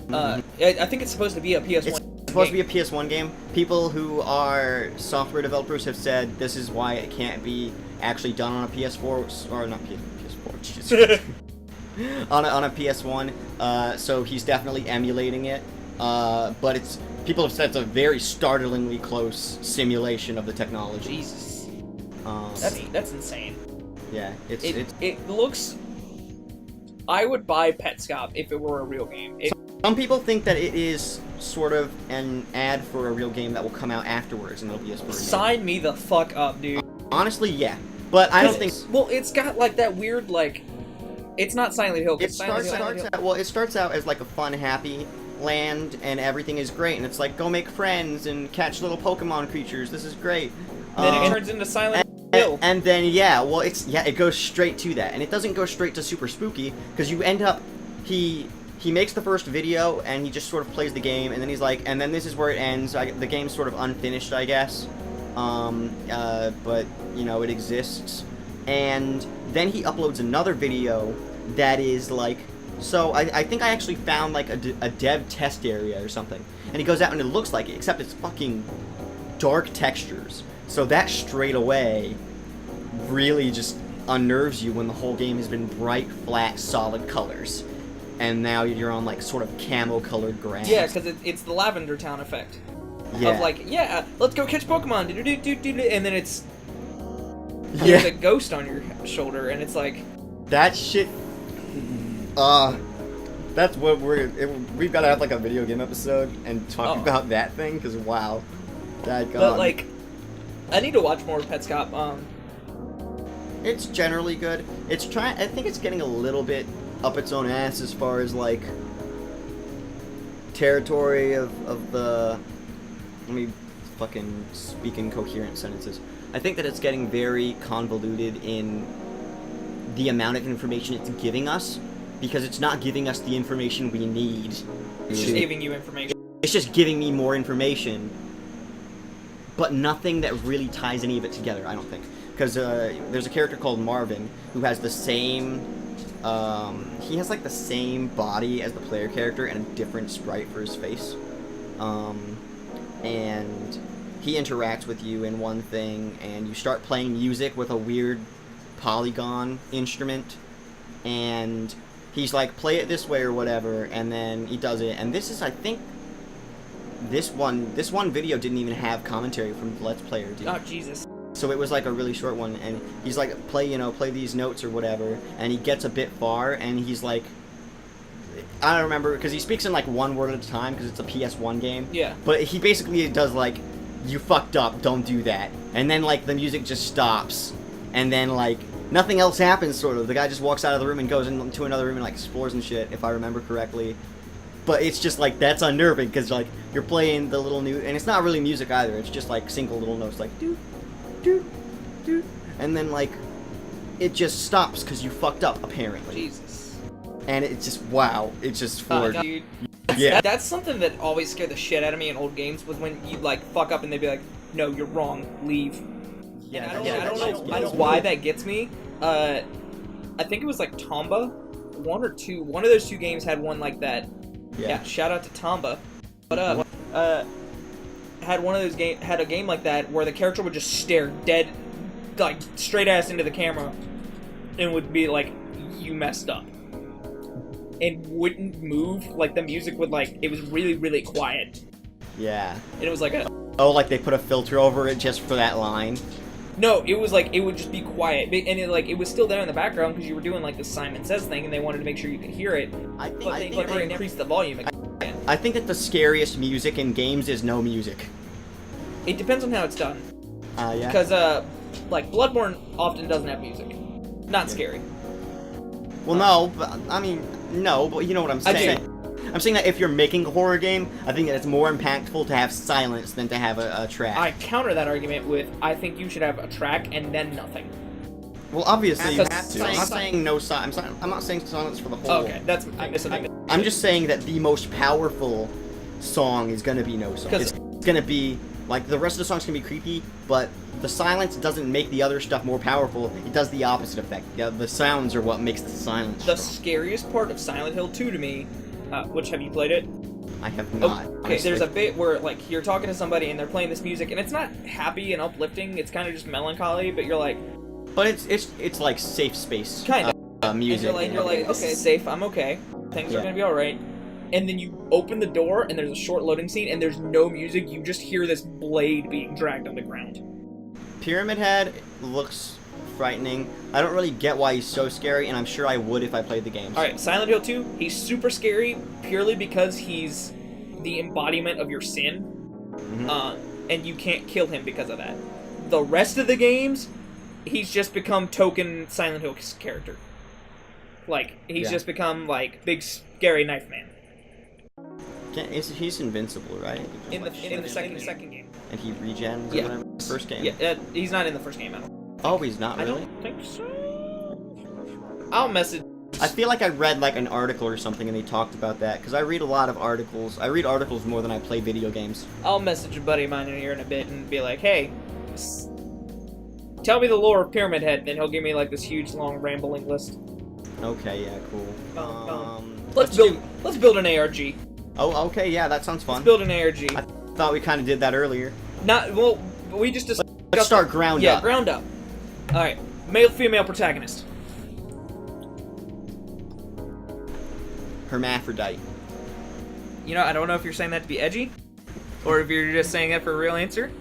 I think it's supposed to be a PS1 It's supposed to be a PS1 game. People who are software developers have said this is why it can't be actually done on a PS4, or not PS4, Jesus. on a PS1, so he's definitely emulating it. But people have said it's a very startlingly close simulation of the technology. Jesus. That's insane. Yeah, it looks... I would buy Pets Cop if it were a real game. Some people think that it is sort of an ad for a real game that will come out afterwards, and it'll be a story. Sign me the fuck up, dude. Honestly, yeah. But I don't think... Well, it's got, like, that weird, like... It's not Silent Hill. It starts out as, like, a fun, happy land, and everything is great, and it's like, go make friends and catch little Pokemon creatures. This is great. Then it turns into Silent Hill. And then, yeah, well, it goes straight to that. And it doesn't go straight to super spooky, because you end up... He makes the first video, and he just sort of plays the game, and then he's like, and then this is where it ends. The game's sort of unfinished, I guess. But, you know, it exists. And then he uploads another video that is, like... So, I think I actually found, like, a dev test area or something. And he goes out, and it looks like it, except it's fucking dark textures. So that straight away really just unnerves you when the whole game has been bright, flat, solid colors. And now you're on, like, sort of camo-colored grass. Yeah, because it's the Lavender Town effect. Yeah. Of, like, yeah, let's go catch Pokemon, and then it's... There's a ghost on your shoulder, and it's like... That shit... That's what we've got to have, like, a video game episode and talk about that thing, because, wow. That But, like, I need to watch more Pets Cop. It's generally good. I think it's getting a little bit up its own ass as far as like territory of the. Let me fucking speak in coherent sentences. I think that it's getting very convoluted in the amount of information it's giving us, because it's not giving us the information we need. It's just giving you information. It's just giving me more information, but nothing that really ties any of it together, I don't think. Because there's a character called Marvin who has the same... he has like the same body as the player character and a different sprite for his face. And he interacts with you in one thing, and you start playing music with a weird polygon instrument, and he's like, play it this way or whatever, and then he does it. And this is, I think, this one video didn't even have commentary from the Let's Player, dude. Oh, Jesus. So it was like a really short one, and he's like, play these notes or whatever, and he gets a bit far, and he's like, I don't remember, because he speaks in like one word at a time, because it's a PS1 game. Yeah. But he basically does like, you fucked up, don't do that. And then like the music just stops, and then like nothing else happens, sort of. The guy just walks out of the room and goes into another room and like explores and shit, if I remember correctly. But it's just like, that's unnerving, because like you're playing the little new, and it's not really music either, it's just like single little notes, like doo, doo, doo, and then like it just stops because you fucked up, apparently. Jesus. And it's just, wow, it's just for... Dude. Yeah. That's something that always scared the shit out of me in old games, was when you'd like fuck up and they'd be like, no, you're wrong, leave. Yeah, I don't know why that gets me. I think it was like Tomba, one or two. One of those two games had one like that. Yeah, shout out to Tomba. But had one of those had a game like that where the character would just stare dead, like straight ass into the camera, and would be like, you messed up, and wouldn't move. Like the music would like, it was really, really quiet. Yeah. And it was like a... Oh, like they put a filter over it just for that line? No, it was like, it would just be quiet. And it was still there in the background because you were doing like the Simon Says thing, and they wanted to make sure you could hear it. I But they never increased the volume again. I think that the scariest music in games is no music. It depends on how it's done. Yeah. Because, like, Bloodborne often doesn't have music. Not scary. Well, no, but, I mean, no, but you know what I'm saying. I'm saying that if you're making a horror game, I think that it's more impactful to have silence than to have a track. I counter that argument with, I think you should have a track and then nothing. Well, obviously you have to. I'm not saying no silence. I'm not saying silence for the whole. Okay, that's... I'm just saying that the most powerful song is gonna be no song. It's gonna be, like, the rest of the song's gonna be creepy, but the silence doesn't make the other stuff more powerful. It does the opposite effect. Yeah, the sounds are what makes the silence The strong. scariest part of Silent Hill 2 to me, which, have you played it? I have not. Okay, there's a bit where, like, you're talking to somebody and they're playing this music, and it's not happy and uplifting, it's kind of just melancholy, but you're like... But it's like safe space. Kind of. Music. And you're like, okay, safe, I'm okay. Things are gonna be alright. And then you open the door, and there's a short loading scene, and there's no music, you just hear this blade being dragged on the ground. Pyramid Head looks frightening. I don't really get why he's so scary, and I'm sure I would if I played the games. Alright, Silent Hill 2, he's super scary purely because he's the embodiment of your sin. Mm-hmm. And you can't kill him because of that. The rest of the games, he's just become token Silent Hill character. Like, he's just become, like, big scary knife man. He's invincible, right? In the second game. And he regens Yeah. or whatever? First game? Yeah, he's not in the first game, I don't. Oh, he's not really? I don't think so. I'll message. I feel like I read like an article or something and they talked about that, because I read a lot of articles. I read articles more than I play video games. I'll message a buddy of mine in here in a bit and be like, hey, tell me the lore of Pyramid Head, and then he'll give me like this huge long rambling list. Okay, yeah, cool. Let's build an ARG. Oh, okay, yeah, that sounds fun. Let's build an ARG. I thought we kind of did that earlier. We just discussed... Let's start ground up. Yeah, ground up. Alright, male-female protagonist. Hermaphrodite. You know, I don't know if you're saying that to be edgy, or if you're just saying that for a real answer.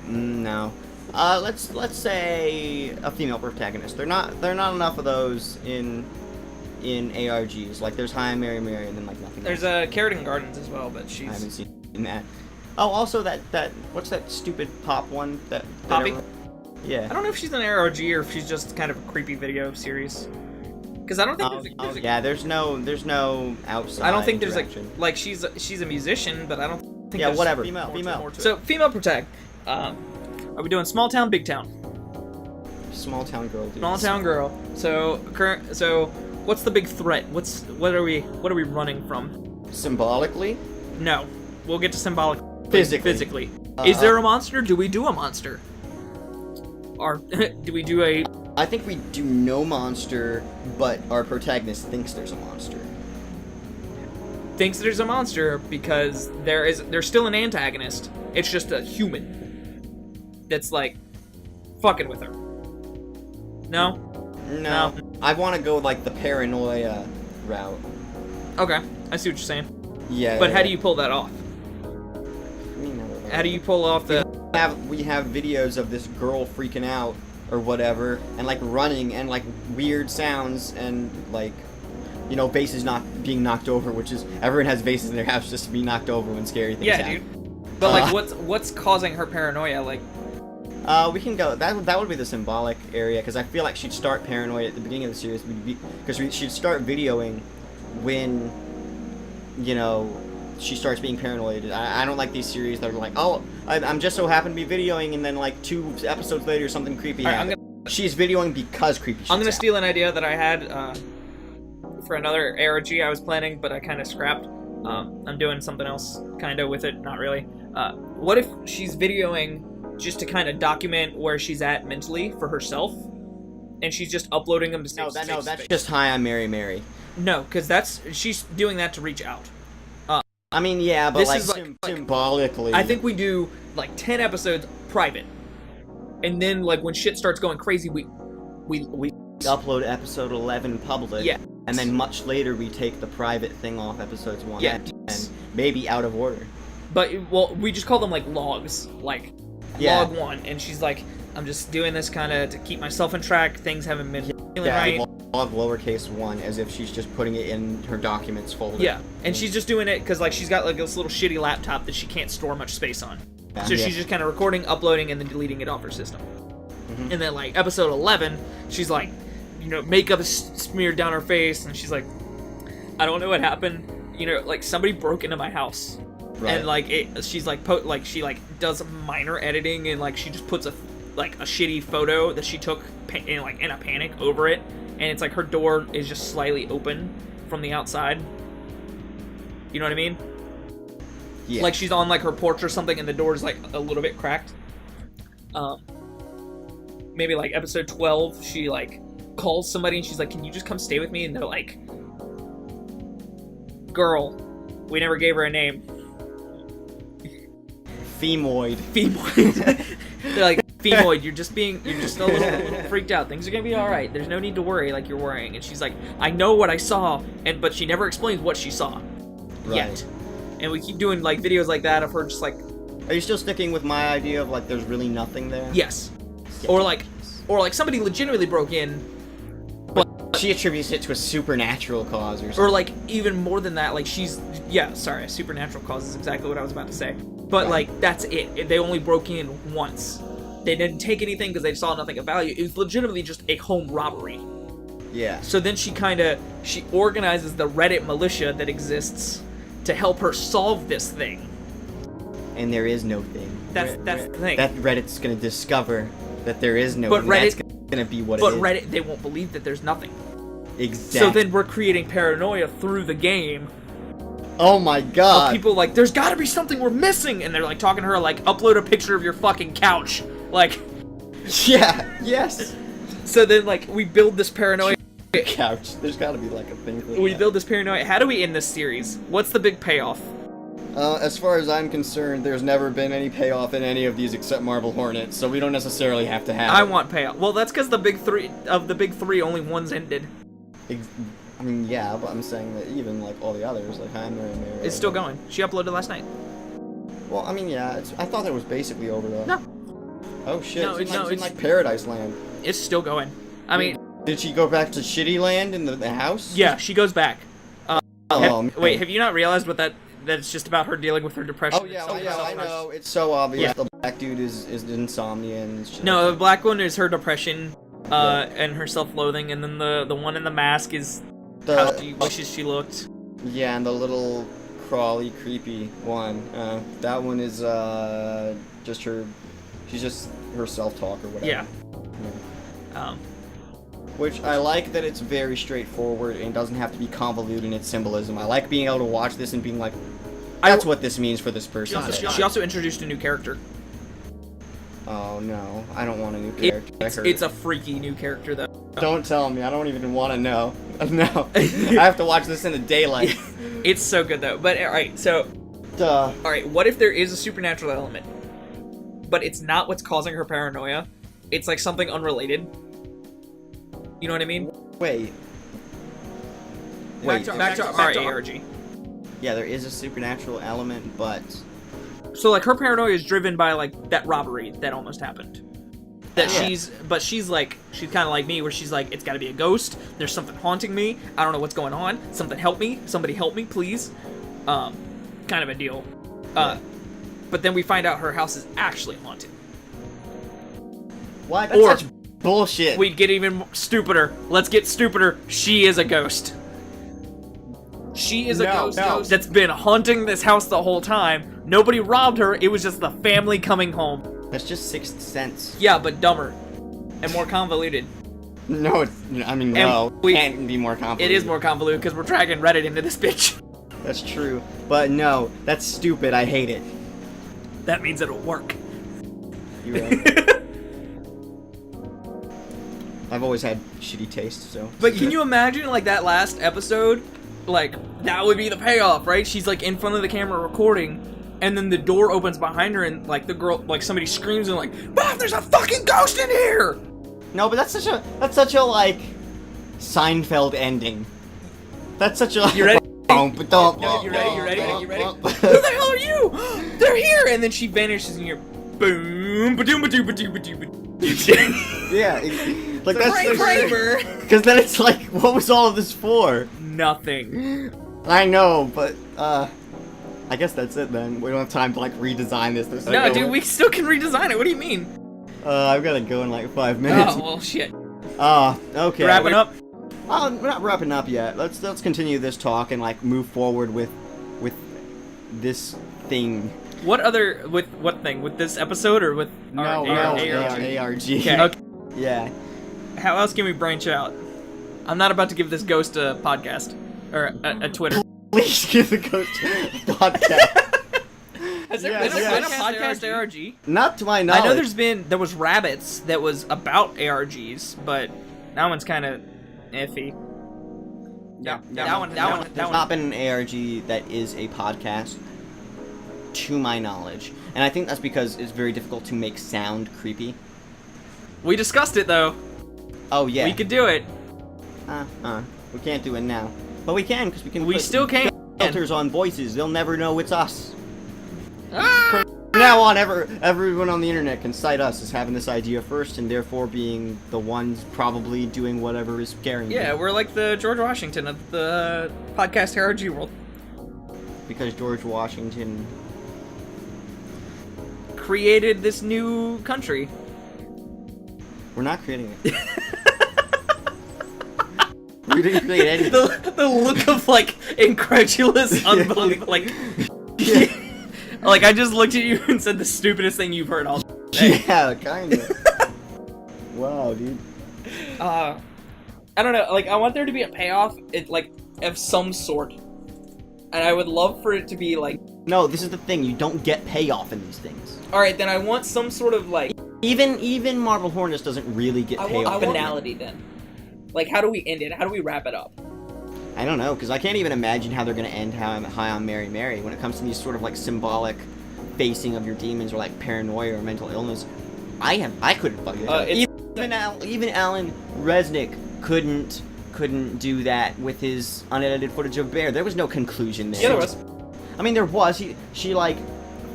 No. Let's say a female protagonist. There are not enough of those in ARGs. Like, there's Hi, I'm Mary, Mary, and then like nothing. There's Carradine Gardens as well, but she's... I haven't seen that. Oh, also that what's that stupid pop one that Poppy? Yeah. I don't know if she's an ARG or if she's just kind of a creepy video series. Because I don't think yeah, there's no outside. I don't think there's interaction. she's a musician, but I don't think Yeah, there's whatever. more Female. to it. So female protag. Are we doing small town, big town? Small town girl. Dude. Small town girl. So what's the big threat? What are we running from? Symbolically? No, we'll get to symbolic. Physically. Is there a monster? Do we do a monster? Or do we do a? I think we do no monster, but our protagonist thinks there's a monster. Thinks there's a monster because there's still an antagonist. It's just a human that's like fucking with her. No. I want to go like the paranoia route. Okay, I see what you're saying. Yeah. But how do you pull that off? How do you pull off the? We have videos of this girl freaking out or whatever, and like running and like weird sounds and like, you know, vases being knocked over, which is everyone has vases in their house just to be knocked over when scary things happen. Yeah, dude. But like, what's causing her paranoia? Like, we can go. That would be the symbolic area because I feel like she'd start paranoia at the beginning of the series because she'd start videoing when, you know, she starts being paranoid. I don't like these series that are like, oh, I'm just so happen to be videoing, and then like 2 episodes later something creepy happens. She's videoing because creepy shit's I'm gonna steal an idea that I had for another ARG I was planning, but I kind of scrapped. I'm doing something else kind of with it, not really. What if she's videoing just to kind of document where she's at mentally for herself, and she's just uploading them to that's just Hi, I'm Mary. No, because she's doing that to reach out. I mean, yeah, but this like, is symbolically. I think we do like 10 episodes private, and then like when shit starts going crazy, we upload episode 11 public. Yeah. And then much later we take the private thing off episodes 1 yeah. and maybe out of order. But well, we just call them like logs, like log 1, and she's like, I'm just doing this kind of to keep myself on track. Things haven't been feeling right. Log lowercase 1 as if she's just putting it in her documents folder. Yeah, and she's just doing it because like she's got like this little shitty laptop that she can't store much space on. Yeah, so she's just kind of recording, uploading, and then deleting it off her system. And then like episode 11, she's like, you know, makeup is smeared down her face, and she's like, I don't know what happened. You know, like somebody broke into my house, and like she's like she like does minor editing, and like she just puts a shitty photo that she took in a panic over it, and it's like her door is just slightly open from the outside. You know what I mean? Yeah. Like she's on like her porch or something, and the door's like a little bit cracked. Maybe like episode 12, she like calls somebody and she's like, "Can you just come stay with me?" And they're like, "Girl, we never gave her a name." Femoid. They're like, "Femoid, you're just a little freaked out. Things are gonna be all right. There's no need to worry like you're worrying." And she's like, "I know what I saw," but she never explains what she saw yet. And we keep doing like videos like that of her just like. Are you still sticking with my idea of like there's really nothing there? Yes. Or like somebody legitimately broke in, but she attributes it to a supernatural cause or something. Or like even more than that, like a supernatural cause is exactly what I was about to say. But like that's it. They only broke in once. They didn't take anything because they saw nothing of value. It was legitimately just a home robbery. Yeah. So then she organizes the Reddit militia that exists to help her solve this thing. And there is no thing. That's the thing. That Reddit's gonna discover that there is no thing. Reddit, that's gonna be what it is. But Reddit, they won't believe that there's nothing. Exactly. So then we're creating paranoia through the game. Oh my god. People like, there's gotta be something we're missing, and they're like talking to her like, upload a picture of your fucking couch. Like, yeah, yes. So then like we build this paranoia. Couch. There's gotta be like a thing for We build this paranoia. How do we end this series? What's the big payoff? As far as I'm concerned, there's never been any payoff in any of these except Marble Hornets, so we don't necessarily have to have I want payoff. Well, that's because the big three, only one's ended. I mean, yeah, but I'm saying that even like all the others, like I'm Mary. It's still going. She uploaded last night. Well, I mean, yeah, I thought it was basically over though. No. Oh shit! No, it's in like Paradise Land. It's still going. I mean, did she go back to Shitty Land in the house? Yeah, she goes back. Wait, have you not realized what that? That's just about her dealing with her depression. Oh yeah, I know. It's so obvious. Yeah. The black dude is insomnia and shit. No, the black one is her depression, and her self-loathing, and then the one in the mask is how she wishes she looked. Yeah, and the little crawly, creepy one. That one is just her. She's just her self-talk or whatever. Yeah. Which I like that it's very straightforward and doesn't have to be convoluted in its symbolism. I like being able to watch this and being like, that's what this means for this person. She also introduced a new character. Oh no, I don't want a new character. It's a freaky new character though. Don't tell me, I don't even want to know. No, I have to watch this in the daylight. It's so good though. But alright, so... Alright, what if there is a supernatural element, but it's not what's causing her paranoia? It's like something unrelated. You know what I mean? Wait. Back to our ARG. Yeah, there is a supernatural element, but... So, like, her paranoia is driven by, like, that robbery that almost happened. That she's kind of like me, where she's like, it's gotta be a ghost, there's something haunting me, I don't know what's going on, something help me, somebody help me, please. Kind of a deal. But then we find out her house is actually haunted. What? That's such bullshit. We get even stupider. Let's get stupider. She is a ghost. She is a ghost that's been haunting this house the whole time. Nobody robbed her. It was just the family coming home. That's just Sixth Sense. Yeah, but dumber and more convoluted. No, it can't be more convoluted. It is more convoluted because we're dragging Reddit into this bitch. That's true. But no, that's stupid. I hate it. That means it'll work. You're right. I've always had shitty taste, so... But can you imagine, like, that last episode? Like, that would be the payoff, right? She's, like, in front of the camera recording, and then the door opens behind her, and, like, the girl... Like, somebody screams and, like, Bob, there's a fucking ghost in here! No, but that's such a, like, Seinfeld ending. That's such a... You ready? You ready? Who the hell are you? They're here! And then she vanishes, and you're... Boom, ba-doom, ba-doom, ba-doom, ba-doom, ba-doom. Yeah, like that's Kramer. Because then it's like, what was all of this for? Nothing. I know, but I guess that's it then. We don't have time to like redesign this. No, dude, we still can redesign it. What do you mean? I've got to go in like 5 minutes. Oh well, shit. Okay. Wrapping up. We're not wrapping up yet. Let's continue this talk and like move forward with this thing. What thing? With this episode or with our ARG? Okay. Yeah. How else can we branch out? I'm not about to give this ghost a podcast or a Twitter. Please give the ghost a podcast. Has there been a podcast ARG? Not to my knowledge. I know there was Rabbits that was about ARGs, but that one's kind of iffy. Yeah, that one. There's not been an ARG that is a podcast, to my knowledge, and I think that's because it's very difficult to make sound creepy. We discussed it though. Oh yeah. We could do it. We can't do it now, but we can because we can. We still can. Filters on voices. They'll never know it's us. From now on, everyone on the internet can cite us as having this idea first, and therefore being the ones probably doing whatever is scaring them. Yeah, we're like the George Washington of the podcast ARG world. Because George Washington created this new country. We're not creating it. We didn't create anything. The look of like incredulous unbelief, like like I just looked at you and said the stupidest thing you've heard all day. Yeah, kinda. Wow, dude. I don't know. Like I want there to be a payoff, of some sort, and I would love for it to be like. No, this is the thing. You don't get payoff in these things. All right, then I want some sort of like. Even Marble Hornets doesn't really get payoff. I want finality then. Like, how do we end it? How do we wrap it up? I don't know, because I can't even imagine how they're going to end High on Mary Mary when it comes to these sort of, like, symbolic facing of your demons or, like, paranoia or mental illness. I couldn't fucking even Alan Resnick couldn't do that with his unedited footage of Bear. There was no conclusion there. Yeah, there was. I mean, there was. She like,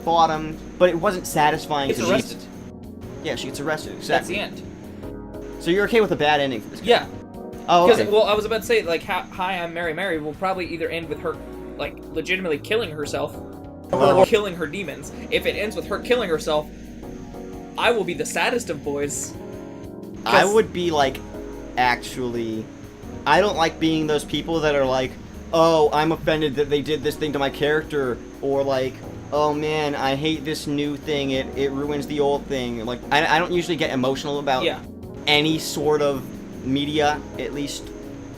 fought him, but it wasn't satisfying. Gets arrested. Yeah, she gets arrested. Exactly. That's the end. So you're okay with a bad ending for this game? Yeah. Oh, okay. Well, I was about to say, like, Hi, I'm Mary Mary will probably either end with her, like, legitimately killing herself or killing her demons. If it ends with her killing herself, I will be the saddest of boys. I would be like, actually, I don't like being those people that are like, oh, I'm offended that they did this thing to my character, or like, oh man, I hate this new thing, it ruins the old thing. Like, I don't usually get emotional about any sort of media, at least,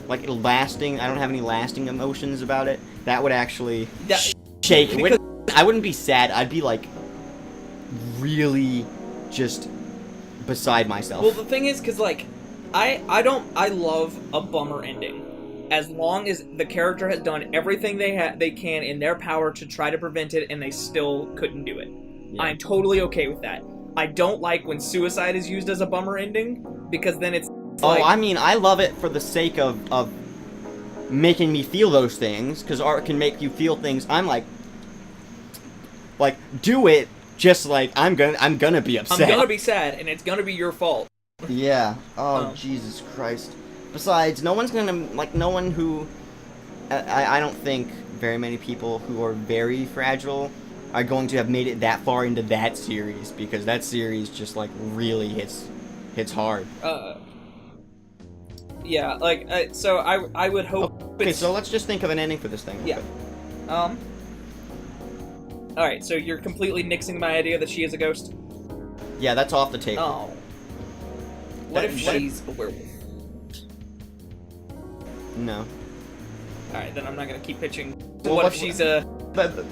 like, lasting. I don't have any lasting emotions about it. That would actually shake. I wouldn't be sad, I'd be like, really just beside myself. Well, the thing is, because, like, I love a bummer ending. As long as the character has done everything they can in their power to try to prevent it, and they still couldn't do it. Yeah. I'm totally okay with that. I don't like when suicide is used as a bummer ending, because then it's like... Oh, I mean, I love it for the sake of making me feel those things, because art can make you feel things. I'm like, do it, just like, I'm gonna be upset. I'm gonna be sad, and it's gonna be your fault. Yeah. Oh, Jesus Christ. Besides, no one's gonna, like, no one who... I don't think very many people who are very fragile are going to have made it that far into that series, because that series just, like, really hits hard. Yeah, like, so I would hope... Okay, so let's just think of an ending for this thing. Yeah. Alright, so you're completely nixing my idea that she is a ghost? Yeah, that's off the table. Oh. What if she's a werewolf? No. Alright, then I'm not gonna keep pitching. Well, what if she's a... But the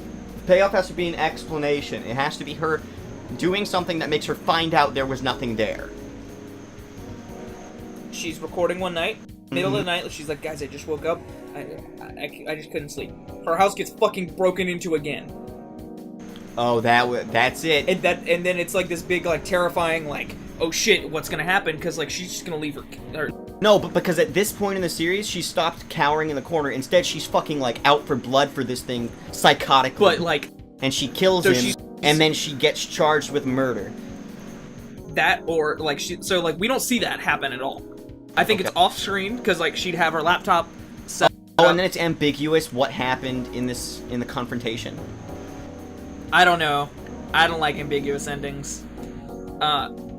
payoff has to be an explanation. It has to be her doing something that makes her find out there was nothing there. She's recording one night, middle of the night, she's like, guys, I just woke up, I just couldn't sleep. Her house gets fucking broken into again. Oh, that's it. And then it's like this big, like, terrifying, like, oh shit, what's gonna happen? Because, like, she's just gonna leave her... No, but because at this point in the series, she stopped cowering in the corner. Instead, she's fucking, like, out for blood for this thing, psychotically. But, like... And she kills him, and then she gets charged with murder. That, or, like, so, like, we don't see that happen at all. I think it's off-screen, because, like, she'd have her laptop set up. And then it's ambiguous what happened in the confrontation. I don't know. I don't like ambiguous endings.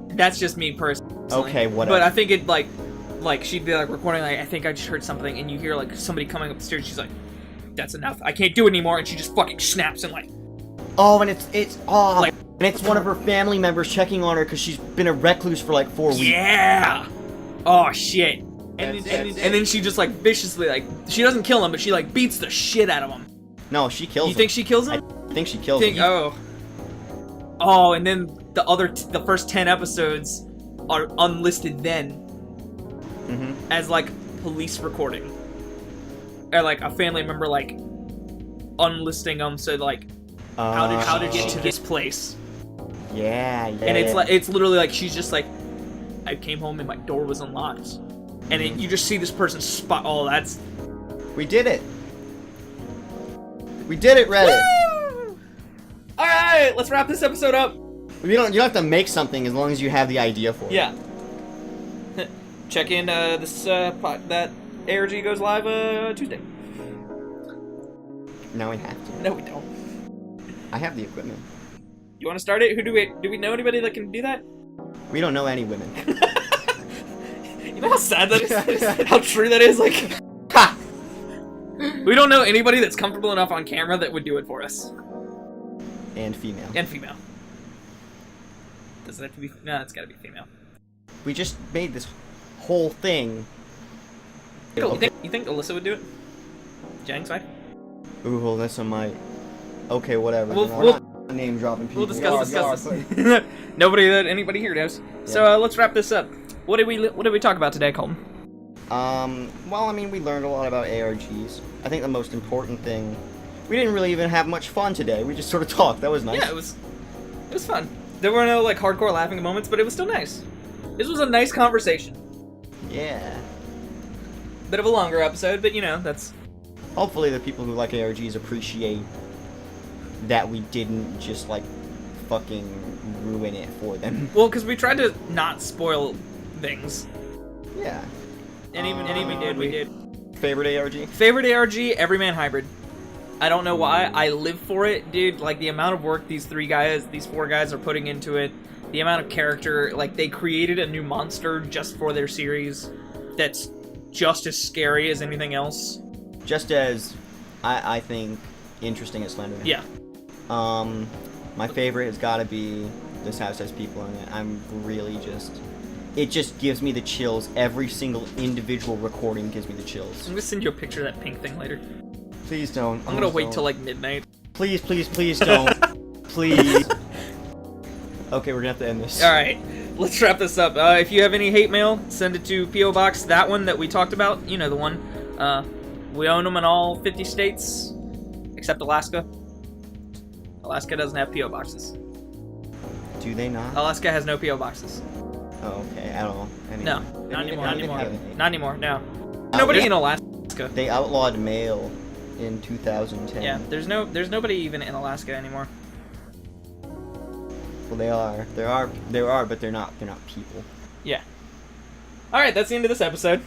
That's just me personally. Okay, whatever. But I think it, like, she'd be, like, recording, like, I think I just heard something, and you hear, like, somebody coming up the stairs, she's like, that's enough, I can't do it anymore, and she just fucking snaps and, like... Oh, and it's one of her family members checking on her, because she's been a recluse for, like, 4 weeks. Yeah! Oh, shit. And then she just, like, viciously, like, she doesn't kill him, but she, like, beats the shit out of him. No, she kills him. You think she kills him? I think she kills him. Oh, and then the first 10 episodes are unlisted then. As, like, police recording. Or, like, a family member, like, unlisting them, so, like, how did you get to this place? Yeah. And it's literally, like, she's just, like, I came home and my door was unlocked. And then you just see this person spot, that's... We did it! We did it, Reddit! Woo! Alright, let's wrap this episode up! You don't have to make something as long as you have the idea for it. Yeah. Check in that ARG goes live Tuesday. Now we have to. No, we don't. I have the equipment. You want to start it? Do we know anybody that can do that? We don't know any women. You know how sad that is? How true that is? Like, ha! We don't know anybody that's comfortable enough on camera that would do it for us. And female. And female. Does it have to be? No, it's got to be female. We just made this whole thing. You think Alyssa would do it? Jang's wife? Ooh, Alyssa might. Okay, whatever. We'll not name dropping people. We'll discuss this. Anybody here knows. Yeah. So let's wrap this up. What did we talk about today, Colton? Well, I mean, we learned a lot about ARGs. I think the most important thing, we didn't really even have much fun today. We just sort of talked. That was nice. Yeah, it was fun. There were no, like, hardcore laughing moments, but it was still nice. This was a nice conversation. Yeah. Bit of a longer episode, but, you know, that's... Hopefully the people who like ARGs appreciate that we didn't just, like, fucking ruin it for them. Well, because we tried to not spoil things. Yeah. And even we did. Favorite ARG? Favorite ARG, Everyman Hybrid. I don't know why. I live for it, dude. Like, the amount of work these four guys are putting into it. the amount of character, like, they created a new monster just for their series that's just as scary as anything else. Just as, I think, interesting as Slenderman. Yeah. My favorite has got to be This House Has People in It. I'm really just... It just gives me the chills. Every single individual recording gives me the chills. I'm gonna send you a picture of that pink thing later. Please don't. I'm gonna wait till, like, midnight. Please, please, please don't. Please. Okay, we're gonna have to end this. Alright, let's wrap this up. If you have any hate mail, send it to P.O. Box, that one that we talked about. You know the one. We own them in all 50 states, except Alaska. Alaska doesn't have P.O. Boxes. Do they not? Alaska has no P.O. Boxes. Oh, okay. I don't know. Anyway. No, not anymore. Not anymore, no. Oh, Nobody in Alaska. They outlawed mail in 2010. Yeah, there's nobody even in Alaska anymore. Well, they are. There are, but they're not people. Yeah. Alright, that's the end of this episode.